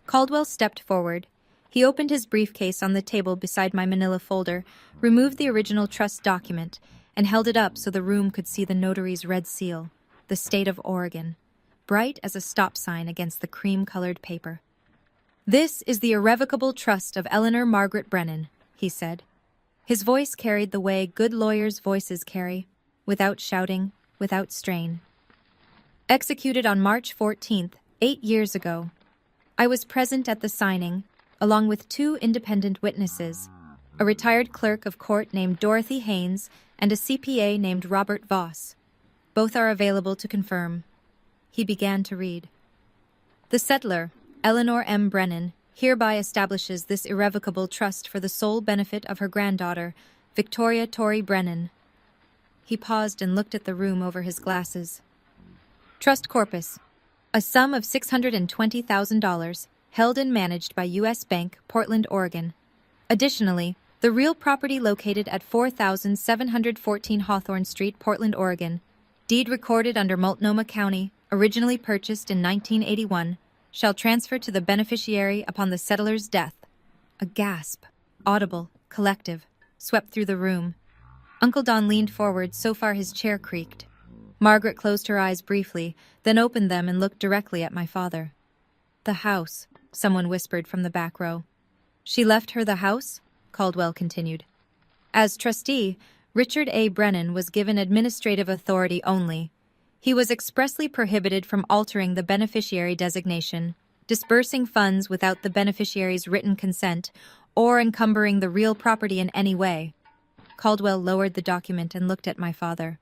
Caldwell stepped forward. He opened his briefcase on the table beside my manila folder, removed the original trust document, and held it up so the room could see the notary's red seal, the state of Oregon, bright as a stop sign against the cream-colored paper. "This is the irrevocable trust of Eleanor Margaret Brennan," he said. His voice carried the way good lawyers' voices carry, without shouting, without strain. Executed on March 14th, 8 years ago. I was present at the signing, along with 2 independent witnesses, a retired clerk of court named Dorothy Haynes and a CPA named Robert Voss. Both are available to confirm. He began to read. The settlor, Eleanor M. Brennan, hereby establishes this irrevocable trust for the sole benefit of her granddaughter, Victoria Torrey Brennan. He paused and looked at the room over his glasses. Trust corpus. A sum of $620,000, held and managed by U.S. Bank, Portland, Oregon. Additionally, the real property located at 4714 Hawthorne Street, Portland, Oregon, deed recorded under Multnomah County, originally purchased in 1981, shall transfer to the beneficiary upon the settler's death. A gasp, audible, collective, swept through the room. Uncle Don leaned forward so far his chair creaked. Margaret closed her eyes briefly, then opened them and looked directly at my father. "The house," someone whispered from the back row. "She left her the house?" Caldwell continued. "As trustee, Richard A. Brennan was given administrative authority only. He was expressly prohibited from altering the beneficiary designation, disbursing funds without the beneficiary's written consent, or encumbering the real property in any way." Caldwell lowered the document and looked at my father.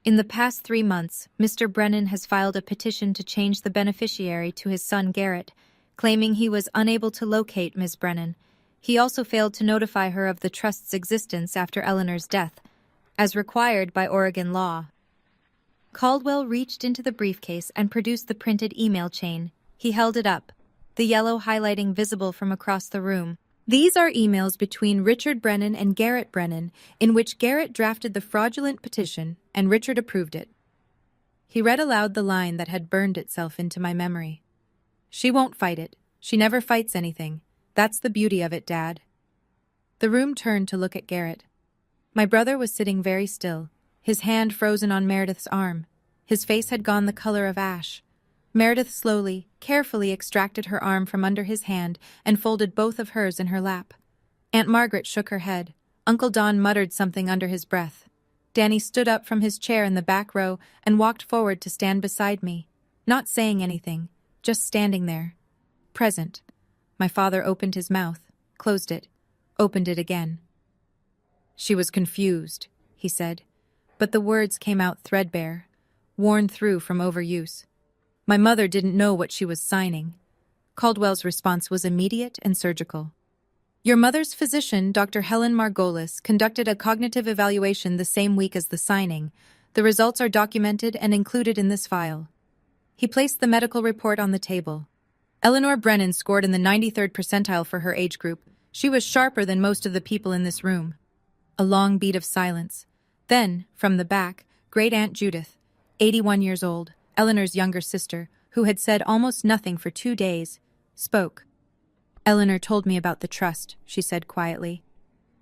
"In the past 3 months, Mr. Brennan has filed a petition to change the beneficiary to his son Garrett, claiming he was unable to locate Ms. Brennan. He also failed to notify her of the trust's existence after Eleanor's death, as required by Oregon law." Caldwell reached into the briefcase and produced the printed email chain. He held it up, the yellow highlighting visible from across the room. "These are emails between Richard Brennan and Garrett Brennan, in which Garrett drafted the fraudulent petition and Richard approved it." He read aloud the line that had burned itself into my memory. "She won't fight it. She never fights anything. That's the beauty of it, Dad." The room turned to look at Garrett. My brother was sitting very still, his hand frozen on Meredith's arm. His face had gone the color of ash. Meredith slowly, carefully extracted her arm from under his hand and folded both of hers in her lap. Aunt Margaret shook her head. Uncle Don muttered something under his breath. Danny stood up from his chair in the back row and walked forward to stand beside me, not saying anything, just standing there. Present. My father opened his mouth, closed it, opened it again. "She was confused," he said, but the words came out threadbare, worn through from overuse. "My mother didn't know what she was signing." Caldwell's response was immediate and surgical. "Your mother's physician, Dr. Helen Margolis, conducted a cognitive evaluation the same week as the signing. The results are documented and included in this file." He placed the medical report on the table. "Eleanor Brennan scored in the 93rd percentile for her age group. She was sharper than most of the people in this room." A long beat of silence. Then, from the back, Great Aunt Judith, 81 years old, Eleanor's younger sister, who had said almost nothing for 2 days, spoke. "Eleanor told me about the trust," she said quietly.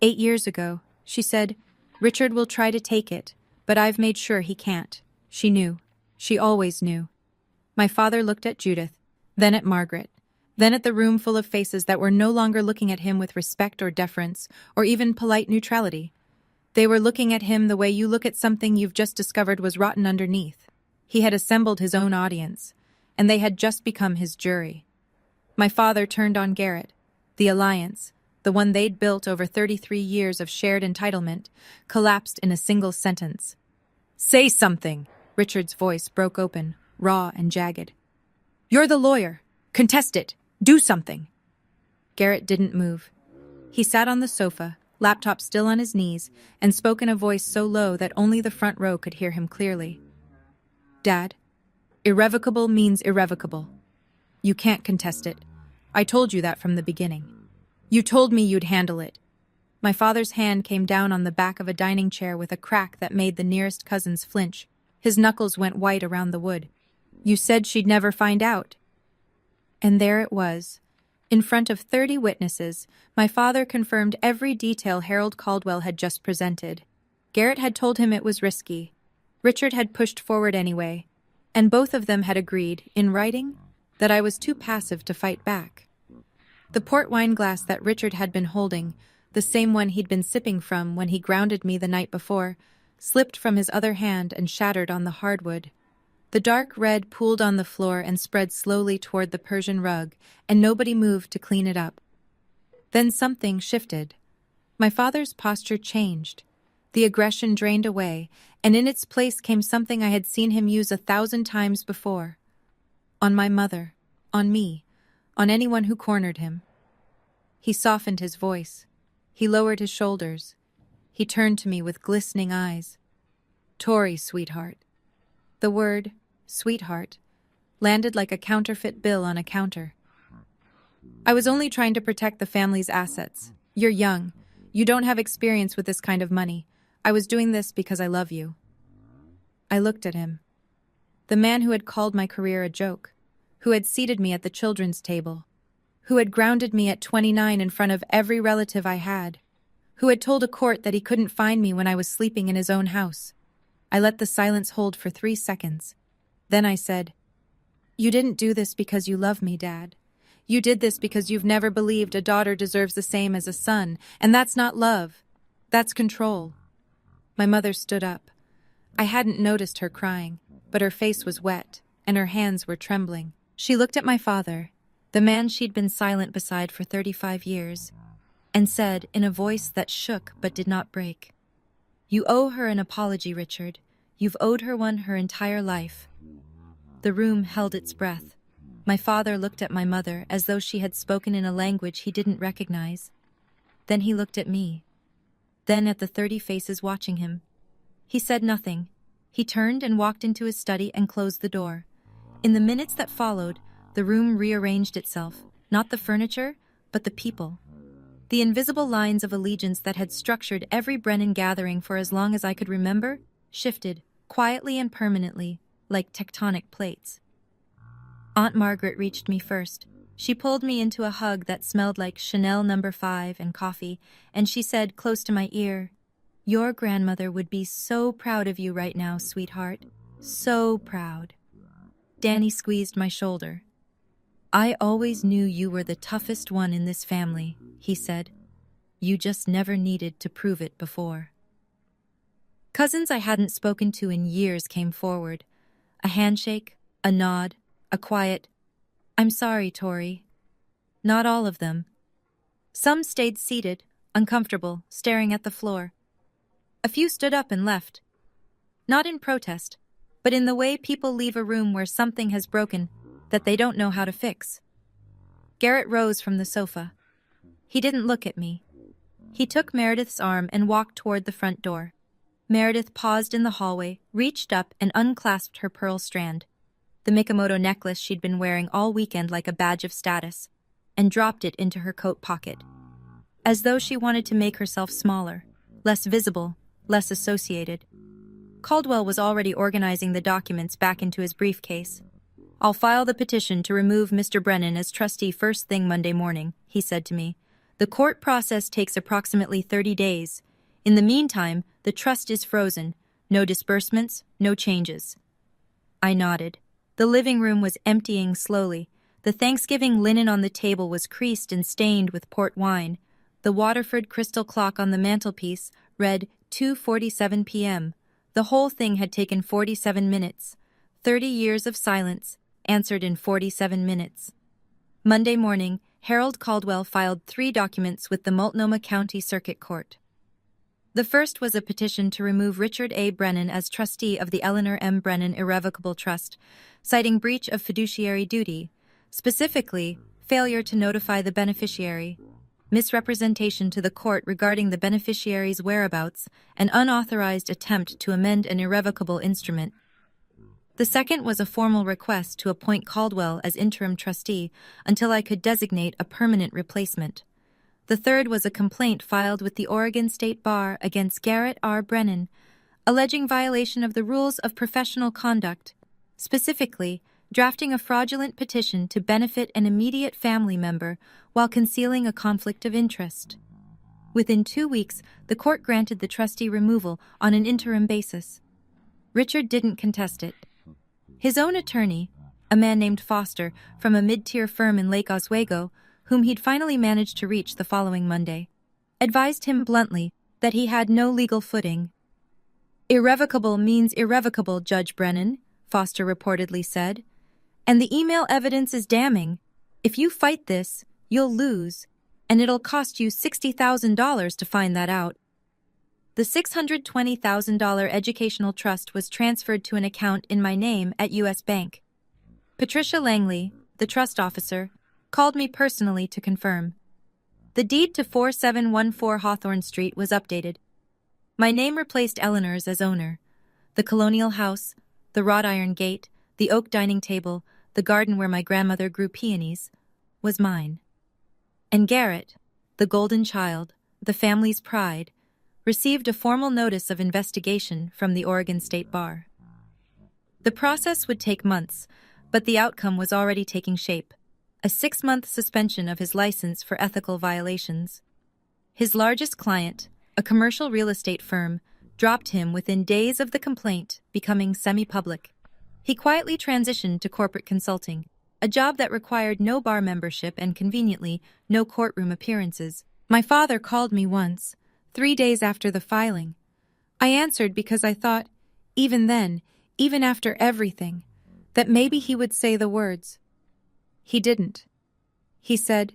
8 years ago, she said, "Richard will try to take it, but I've made sure he can't." She knew. She always knew. My father looked at Judith, then at Margaret, then at the room full of faces that were no longer looking at him with respect or deference, or even polite neutrality. They were looking at him the way you look at something you've just discovered was rotten underneath. He had assembled his own audience, and they had just become his jury. My father turned on Garrett. The alliance, the one they'd built over 33 years of shared entitlement, collapsed in a single sentence. "Say something!" Richard's voice broke open, raw and jagged. "You're the lawyer. Contest it. Do something." Garrett didn't move. He sat on the sofa, laptop still on his knees, and spoke in a voice so low that only the front row could hear him clearly. "Dad, irrevocable means irrevocable. You can't contest it. I told you that from the beginning. You told me you'd handle it." My father's hand came down on the back of a dining chair with a crack that made the nearest cousins flinch. His knuckles went white around the wood. "You said she'd never find out." And there it was. In front of 30 witnesses, my father confirmed every detail Harold Caldwell had just presented. Garrett had told him it was risky. Richard had pushed forward anyway, and both of them had agreed, in writing, that I was too passive to fight back. The port wine glass that Richard had been holding, the same one he'd been sipping from when he grounded me the night before, slipped from his other hand and shattered on the hardwood. The dark red pooled on the floor and spread slowly toward the Persian rug, and nobody moved to clean it up. Then something shifted. My father's posture changed. The aggression drained away, and in its place came something I had seen him use 1,000 times before. On my mother, on me, on anyone who cornered him. He softened his voice. He lowered his shoulders. He turned to me with glistening eyes. "Tori, sweetheart." The word, sweetheart, landed like a counterfeit bill on a counter. "I was only trying to protect the family's assets. You're young. You don't have experience with this kind of money. I was doing this because I love you." I looked at him. The man who had called my career a joke, who had seated me at the children's table, who had grounded me at 29 in front of every relative I had, who had told a court that he couldn't find me when I was sleeping in his own house. I let the silence hold for 3 seconds. Then I said, "You didn't do this because you love me, Dad. You did this because you've never believed a daughter deserves the same as a son, and that's not love. That's control." My mother stood up. I hadn't noticed her crying, but her face was wet, and her hands were trembling. She looked at my father, the man she'd been silent beside for 35 years, and said in a voice that shook but did not break, "You owe her an apology, Richard. You've owed her one her entire life." The room held its breath. My father looked at my mother as though she had spoken in a language he didn't recognize. Then he looked at me. Then at the 30 faces watching him. He said nothing. He turned and walked into his study and closed the door. In the minutes that followed, the room rearranged itself, not the furniture, but the people. The invisible lines of allegiance that had structured every Brennan gathering for as long as I could remember shifted, quietly and permanently, like tectonic plates. Aunt Margaret reached me first. She pulled me into a hug that smelled like Chanel No. 5 and coffee, and she said close to my ear, "Your grandmother would be so proud of you right now, sweetheart. So proud." Danny squeezed my shoulder. "I always knew you were the toughest one in this family," he said. "You just never needed to prove it before." Cousins I hadn't spoken to in years came forward. A handshake, a nod, a quiet, "I'm sorry, Tori." Not all of them. Some stayed seated, uncomfortable, staring at the floor. A few stood up and left. Not in protest, but in the way people leave a room where something has broken that they don't know how to fix. Garrett rose from the sofa. He didn't look at me. He took Meredith's arm and walked toward the front door. Meredith paused in the hallway, reached up and unclasped her pearl strand, the Mikomoto necklace she'd been wearing all weekend like a badge of status, and dropped it into her coat pocket, as though she wanted to make herself smaller, less visible, less associated. Caldwell was already organizing the documents back into his briefcase. "I'll file the petition to remove Mr. Brennan as trustee first thing Monday morning," he said to me. "The court process takes approximately 30 days. In the meantime, the trust is frozen. No disbursements, no changes." I nodded. The living room was emptying slowly. The Thanksgiving linen on the table was creased and stained with port wine. The Waterford crystal clock on the mantelpiece read 2:47 p.m. The whole thing had taken 47 minutes. 30 years of silence, answered in 47 minutes. Monday morning, Harold Caldwell filed 3 documents with the Multnomah County Circuit Court. The first was a petition to remove Richard A. Brennan as trustee of the Eleanor M. Brennan Irrevocable Trust, citing breach of fiduciary duty, specifically, failure to notify the beneficiary, misrepresentation to the court regarding the beneficiary's whereabouts, and unauthorized attempt to amend an irrevocable instrument. The second was a formal request to appoint Caldwell as interim trustee until I could designate a permanent replacement. The third was a complaint filed with the Oregon State Bar against Garrett R. Brennan, alleging violation of the rules of professional conduct, specifically drafting a fraudulent petition to benefit an immediate family member while concealing a conflict of interest. Within 2 weeks, the court granted the trustee removal on an interim basis. Richard didn't contest it. His own attorney, a man named Foster from a mid-tier firm in Lake Oswego, whom he'd finally managed to reach the following Monday, advised him bluntly that he had no legal footing. "Irrevocable means irrevocable, Judge Brennan," Foster reportedly said. "And the email evidence is damning. If you fight this, you'll lose, and it'll cost you $60,000 to find that out." The $620,000 educational trust was transferred to an account in my name at U.S. Bank. Patricia Langley, the trust officer, called me personally to confirm. The deed to 4714 Hawthorne Street was updated. My name replaced Eleanor's as owner. The colonial house, the wrought iron gate, the oak dining table, the garden where my grandmother grew peonies, was mine. And Garrett, the golden child, the family's pride, received a formal notice of investigation from the Oregon State Bar. The process would take months, but the outcome was already taking shape: a 6-month suspension of his license for ethical violations. His largest client, a commercial real estate firm, dropped him within days of the complaint becoming semi-public. He quietly transitioned to corporate consulting, a job that required no bar membership and, conveniently, no courtroom appearances. My father called me once, 3 days after the filing. I answered because I thought, even then, even after everything, that maybe he would say the words. He didn't. He said,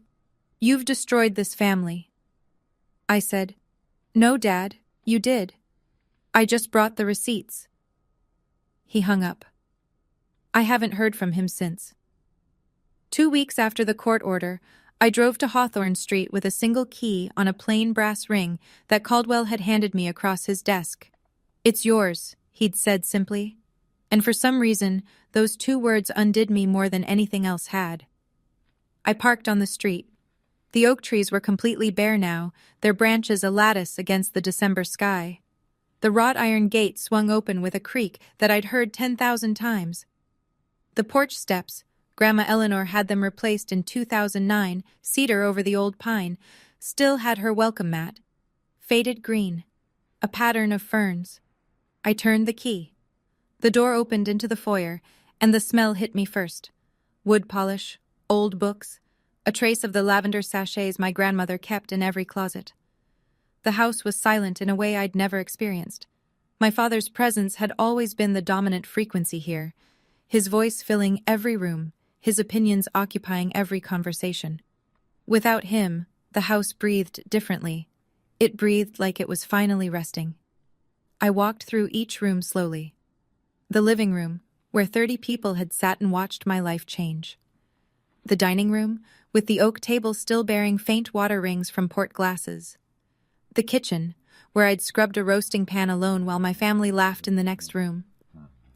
"You've destroyed this family." I said, "No, Dad, you did. I just brought the receipts." He hung up. I haven't heard from him since. 2 weeks after the court order, I drove to Hawthorne Street with a single key on a plain brass ring that Caldwell had handed me across his desk. "It's yours," he'd said simply. And for some reason, those 2 words undid me more than anything else had. I parked on the street. The oak trees were completely bare now, their branches a lattice against the December sky. The wrought iron gate swung open with a creak that I'd heard 10,000 times. The porch steps, Grandma Eleanor had them replaced in 2009, cedar over the old pine, still had her welcome mat. Faded green, a pattern of ferns. I turned the key. The door opened into the foyer, and the smell hit me first. Wood polish, old books, a trace of the lavender sachets my grandmother kept in every closet. The house was silent in a way I'd never experienced. My father's presence had always been the dominant frequency here, his voice filling every room, his opinions occupying every conversation. Without him, the house breathed differently. It breathed like it was finally resting. I walked through each room slowly. The living room, where 30 people had sat and watched my life change. The dining room, with the oak table still bearing faint water rings from port glasses. The kitchen, where I'd scrubbed a roasting pan alone while my family laughed in the next room.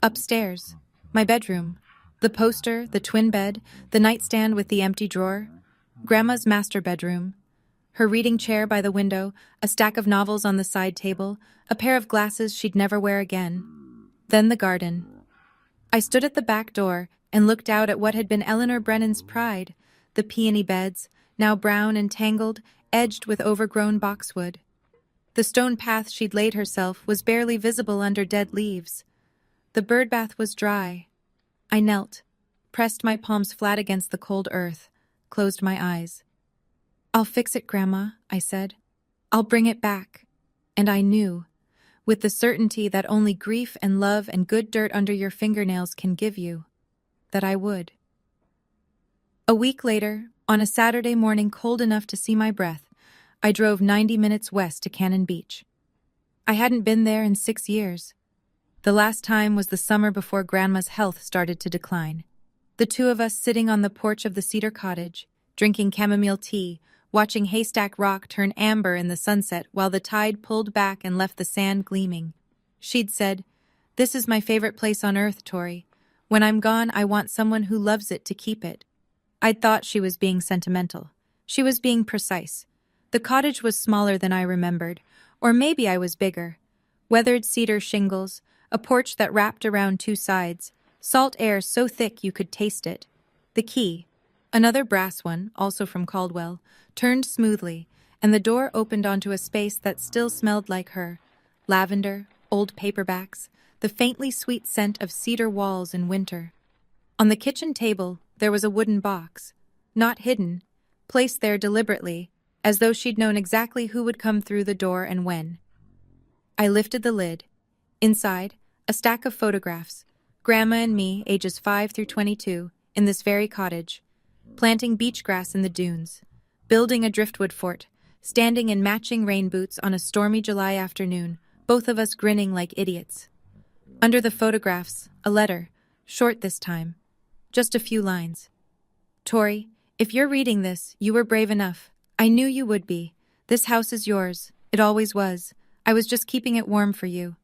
Upstairs, my bedroom, the poster, the twin bed, the nightstand with the empty drawer, Grandma's master bedroom, her reading chair by the window, a stack of novels on the side table, a pair of glasses she'd never wear again. Then the garden. I stood at the back door and looked out at what had been Eleanor Brennan's pride, the peony beds, now brown and tangled, edged with overgrown boxwood. The stone path she'd laid herself was barely visible under dead leaves. The birdbath was dry. I knelt, pressed my palms flat against the cold earth, closed my eyes. "I'll fix it, Grandma," I said. "I'll bring it back." And I knew, with the certainty that only grief and love and good dirt under your fingernails can give you, that I would. A week later, on a Saturday morning cold enough to see my breath, I drove 90 minutes west to Cannon Beach. I hadn't been there in 6 years. The last time was the summer before Grandma's health started to decline. The 2 of us sitting on the porch of the cedar cottage, drinking chamomile tea, watching Haystack Rock turn amber in the sunset while the tide pulled back and left the sand gleaming. She'd said, "This is my favorite place on earth, Tori. When I'm gone, I want someone who loves it to keep it." I'd thought she was being sentimental. She was being precise. The cottage was smaller than I remembered, or maybe I was bigger. Weathered cedar shingles, a porch that wrapped around 2 sides, Salt air so thick you could taste it. The key, another brass one, also from Caldwell, turned smoothly, and the door opened onto a space that still smelled like her. Lavender, old paperbacks, the faintly sweet scent of cedar walls in winter. On the kitchen table, there was a wooden box, not hidden, placed there deliberately, as though she'd known exactly who would come through the door and when. I lifted the lid. Inside, a stack of photographs, Grandma and me, ages 5 through 22, in this very cottage, planting beach grass in the dunes, building a driftwood fort, standing in matching rain boots on a stormy July afternoon, both of us grinning like idiots. Under the photographs, a letter, short this time, just a few lines. Tori, if you're reading this, you were brave enough. I knew you would be. This house is yours. It always was. I was just keeping it warm for you.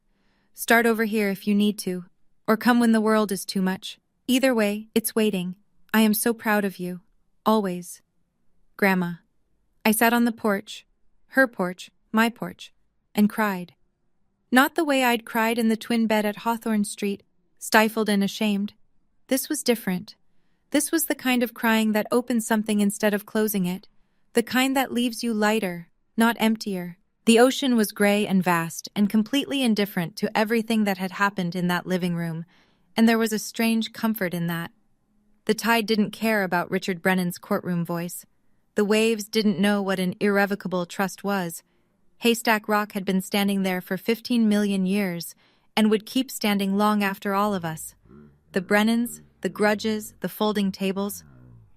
Start over here if you need to, or come when the world is too much. Either way, it's waiting. I am so proud of you. Always. Grandma. I sat on the porch, her porch, my porch, and cried. Not the way I'd cried in the twin bed at Hawthorne Street, stifled and ashamed. This was different. This was the kind of crying that opens something instead of closing it, the kind that leaves you lighter, not emptier. The ocean was gray and vast and completely indifferent to everything that had happened in that living room, and there was a strange comfort in that. The tide didn't care about Richard Brennan's courtroom voice. The waves didn't know what an irrevocable trust was. Haystack Rock had been standing there for 15 million years and would keep standing long after all of us. The Brennans, the grudges, the folding tables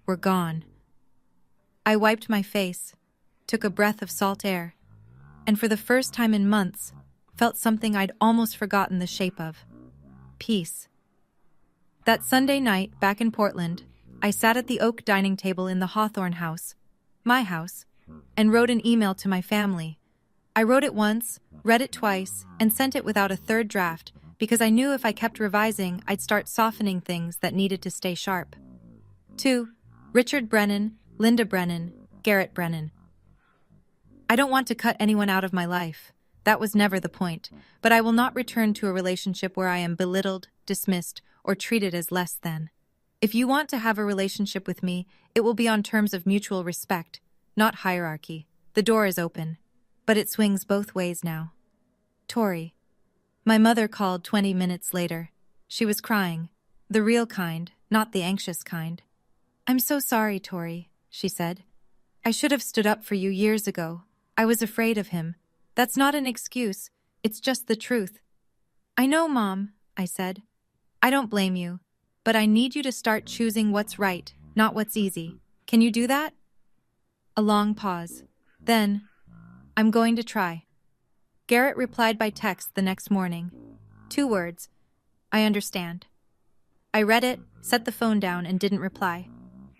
were gone. I wiped my face, took a breath of salt air, and for the first time in months, felt something I'd almost forgotten the shape of. Peace. That Sunday night, back in Portland, I sat at the oak dining table in the Hawthorne house, my house, and wrote an email to my family. I wrote it once, read it twice, and sent it without a third draft because I knew if I kept revising, I'd start softening things that needed to stay sharp. To Richard Brennan, Linda Brennan, Garrett Brennan. I don't want to cut anyone out of my life. That was never the point, but I will not return to a relationship where I am belittled, dismissed, or treated as less than. If you want to have a relationship with me, it will be on terms of mutual respect, not hierarchy. The door is open, but it swings both ways now. Tori. My mother called 20 minutes later. She was crying, the real kind, not the anxious kind. I'm so sorry, Tori, she said. I should have stood up for you years ago. I was afraid of him. That's not an excuse. It's just the truth. I know, Mom, I said. I don't blame you, but I need you to start choosing what's right, not what's easy. Can you do that? A long pause. Then, I'm going to try. Garrett replied by text the next morning. 2 words. I understand. I read it, set the phone down, and didn't reply.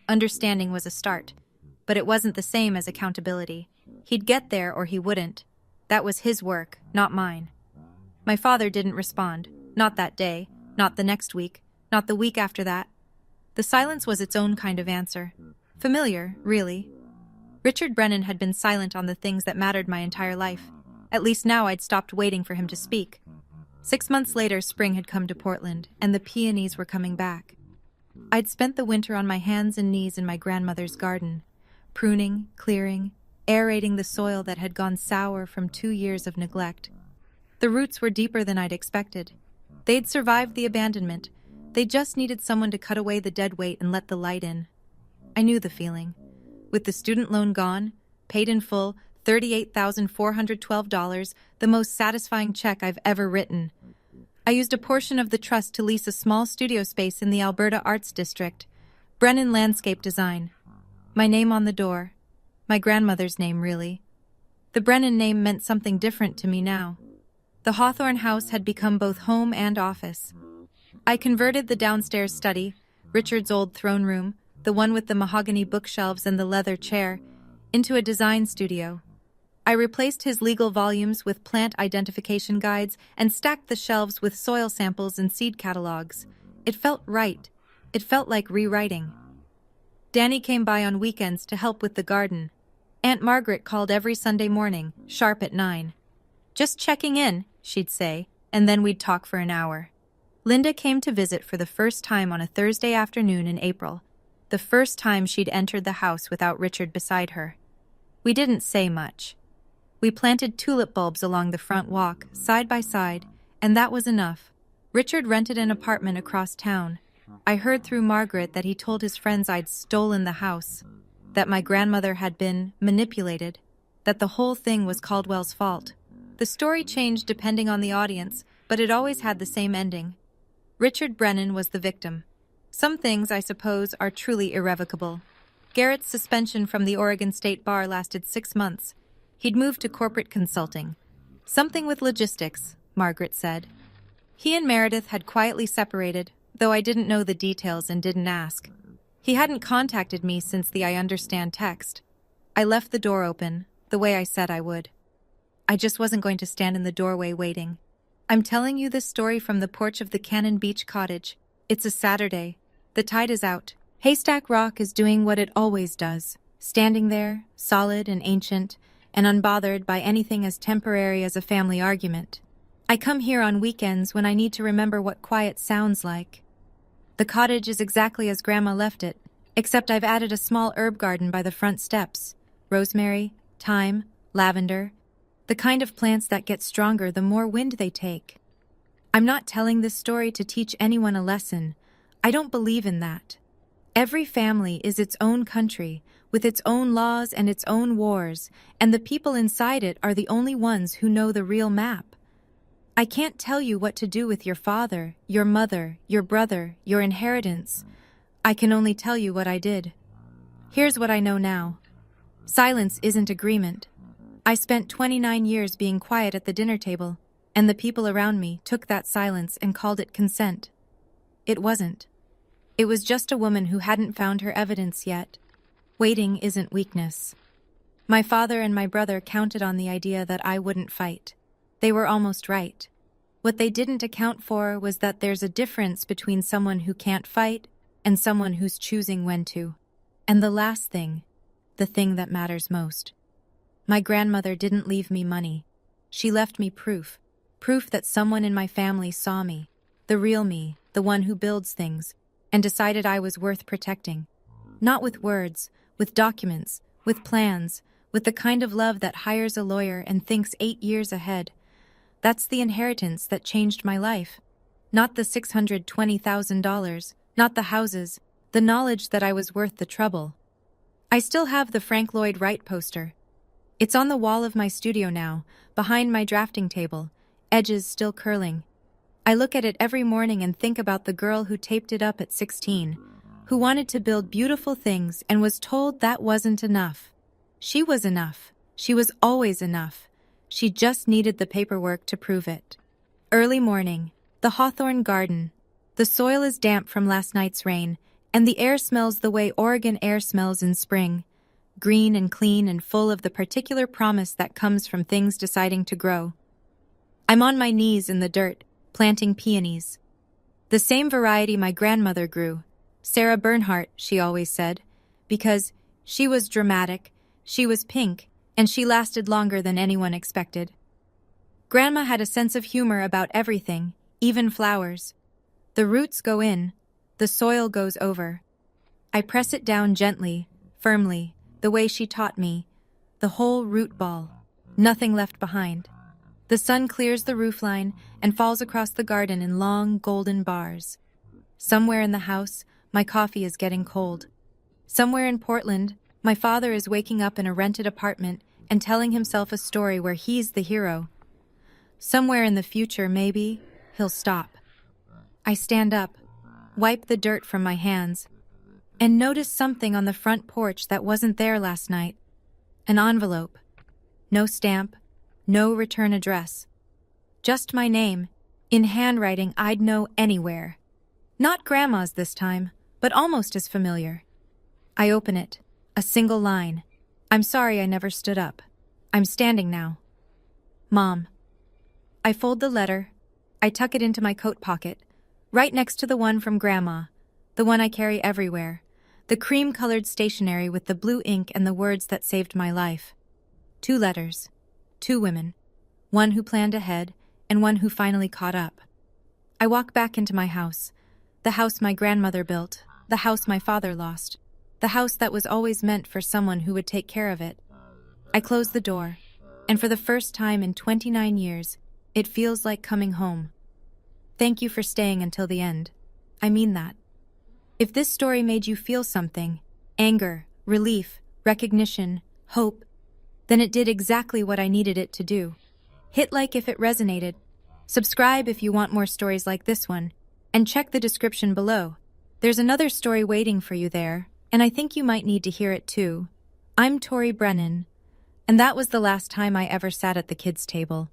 Understanding was a start, but it wasn't the same as accountability. He'd get there or he wouldn't. That was his work, not mine. My father didn't respond. Not that day, not the next week, not the week after that. The silence was its own kind of answer. Familiar, really. Richard Brennan had been silent on the things that mattered my entire life. At least now I'd stopped waiting for him to speak. 6 months later, spring had come to Portland, and the peonies were coming back. I'd spent the winter on my hands and knees in my grandmother's garden, pruning, clearing, aerating the soil that had gone sour from 2 years of neglect. The roots were deeper than I'd expected. They'd survived the abandonment. They just needed someone to cut away the dead weight and let the light in. I knew the feeling. With the student loan gone, paid in full, $38,412, the most satisfying check I've ever written. I used a portion of the trust to lease a small studio space in the Alberta Arts District. Brennan Landscape Design. My name on the door. My grandmother's name, really. The Brennan name meant something different to me now. The Hawthorne house had become both home and office. I converted the downstairs study, Richard's old throne room, the one with the mahogany bookshelves and the leather chair, into a design studio. I replaced his legal volumes with plant identification guides and stacked the shelves with soil samples and seed catalogs. It felt right. It felt like rewriting. Danny came by on weekends to help with the garden. Aunt Margaret called every Sunday morning, sharp at 9. Just checking in, she'd say, and then we'd talk for an hour. Linda came to visit for the first time on a Thursday afternoon in April, the first time she'd entered the house without Richard beside her. We didn't say much. We planted tulip bulbs along the front walk, side by side, and that was enough. Richard rented an apartment across town. I heard through Margaret that he told his friends I'd stolen the house, that my grandmother had been manipulated, that the whole thing was Caldwell's fault. The story changed depending on the audience, but it always had the same ending. Richard Brennan was the victim. Some things, I suppose, are truly irrevocable. Garrett's suspension from the Oregon State Bar lasted 6 months. He'd moved to corporate consulting. Something with logistics, Margaret said. He and Meredith had quietly separated, though I didn't know the details and didn't ask. He hadn't contacted me since the I understand text. I left the door open, the way I said I would. I just wasn't going to stand in the doorway waiting. I'm telling you this story from the porch of the Cannon Beach cottage. It's a Saturday. The tide is out. Haystack Rock is doing what it always does, standing there, solid and ancient, and unbothered by anything as temporary as a family argument. I come here on weekends when I need to remember what quiet sounds like. The cottage is exactly as Grandma left it, except I've added a small herb garden by the front steps. Rosemary, thyme, lavender, the kind of plants that get stronger the more wind they take. I'm not telling this story to teach anyone a lesson. I don't believe in that. Every family is its own country, with its own laws and its own wars, and the people inside it are the only ones who know the real map. I can't tell you what to do with your father, your mother, your brother, your inheritance. I can only tell you what I did. Here's what I know now. Silence isn't agreement. I spent 29 years being quiet at the dinner table, and the people around me took that silence and called it consent. It wasn't. It was just a woman who hadn't found her evidence yet. Waiting isn't weakness. My father and my brother counted on the idea that I wouldn't fight. They were almost right. What they didn't account for was that there's a difference between someone who can't fight and someone who's choosing when to. And the last thing, the thing that matters most. My grandmother didn't leave me money. She left me proof. Proof that someone in my family saw me, the real me, the one who builds things, and decided I was worth protecting. Not with words, with documents, with plans, with the kind of love that hires a lawyer and thinks 8 years ahead. That's the inheritance that changed my life. Not the $620,000, not the houses, the knowledge that I was worth the trouble. I still have the Frank Lloyd Wright poster. It's on the wall of my studio now, behind my drafting table, edges still curling. I look at it every morning and think about the girl who taped it up at 16, who wanted to build beautiful things and was told that wasn't enough. She was enough. She was always enough. She just needed the paperwork to prove it. Early morning, the hawthorn garden. The soil is damp from last night's rain, and the air smells the way Oregon air smells in spring, green and clean and full of the particular promise that comes from things deciding to grow. I'm on my knees in the dirt, planting peonies. The same variety my grandmother grew. Sarah Bernhardt, she always said, because she was dramatic, she was pink, and she lasted longer than anyone expected. Grandma had a sense of humor about everything, even flowers. The roots go in, the soil goes over. I press it down gently, firmly, the way she taught me, the whole root ball, nothing left behind. The sun clears the roofline and falls across the garden in long, golden bars. Somewhere in the house, my coffee is getting cold. Somewhere in Portland, my father is waking up in a rented apartment and telling himself a story where he's the hero. Somewhere in the future, maybe, he'll stop. I stand up, wipe the dirt from my hands, and notice something on the front porch that wasn't there last night. An envelope. No stamp. No return address. Just my name, in handwriting I'd know anywhere. Not Grandma's this time, but almost as familiar. I open it. A single line. I'm sorry I never stood up. I'm standing now. Mom. I fold the letter. I tuck it into my coat pocket, right next to the one from Grandma, the one I carry everywhere, the cream-colored stationery with the blue ink and the words that saved my life. 2 letters. 2 women, one who planned ahead and one who finally caught up. I walk back into my house, the house my grandmother built, the house my father lost, the house that was always meant for someone who would take care of it. I close the door, and for the first time in 29 years, it feels like coming home. Thank you for staying until the end. I mean that. If this story made you feel something, anger, relief, recognition, hope, then it did exactly what I needed it to do. Hit like if it resonated. Subscribe if you want more stories like this one, and check the description below. There's another story waiting for you there, and I think you might need to hear it too. I'm Tori Brennan, and that was the last time I ever sat at the kids' table.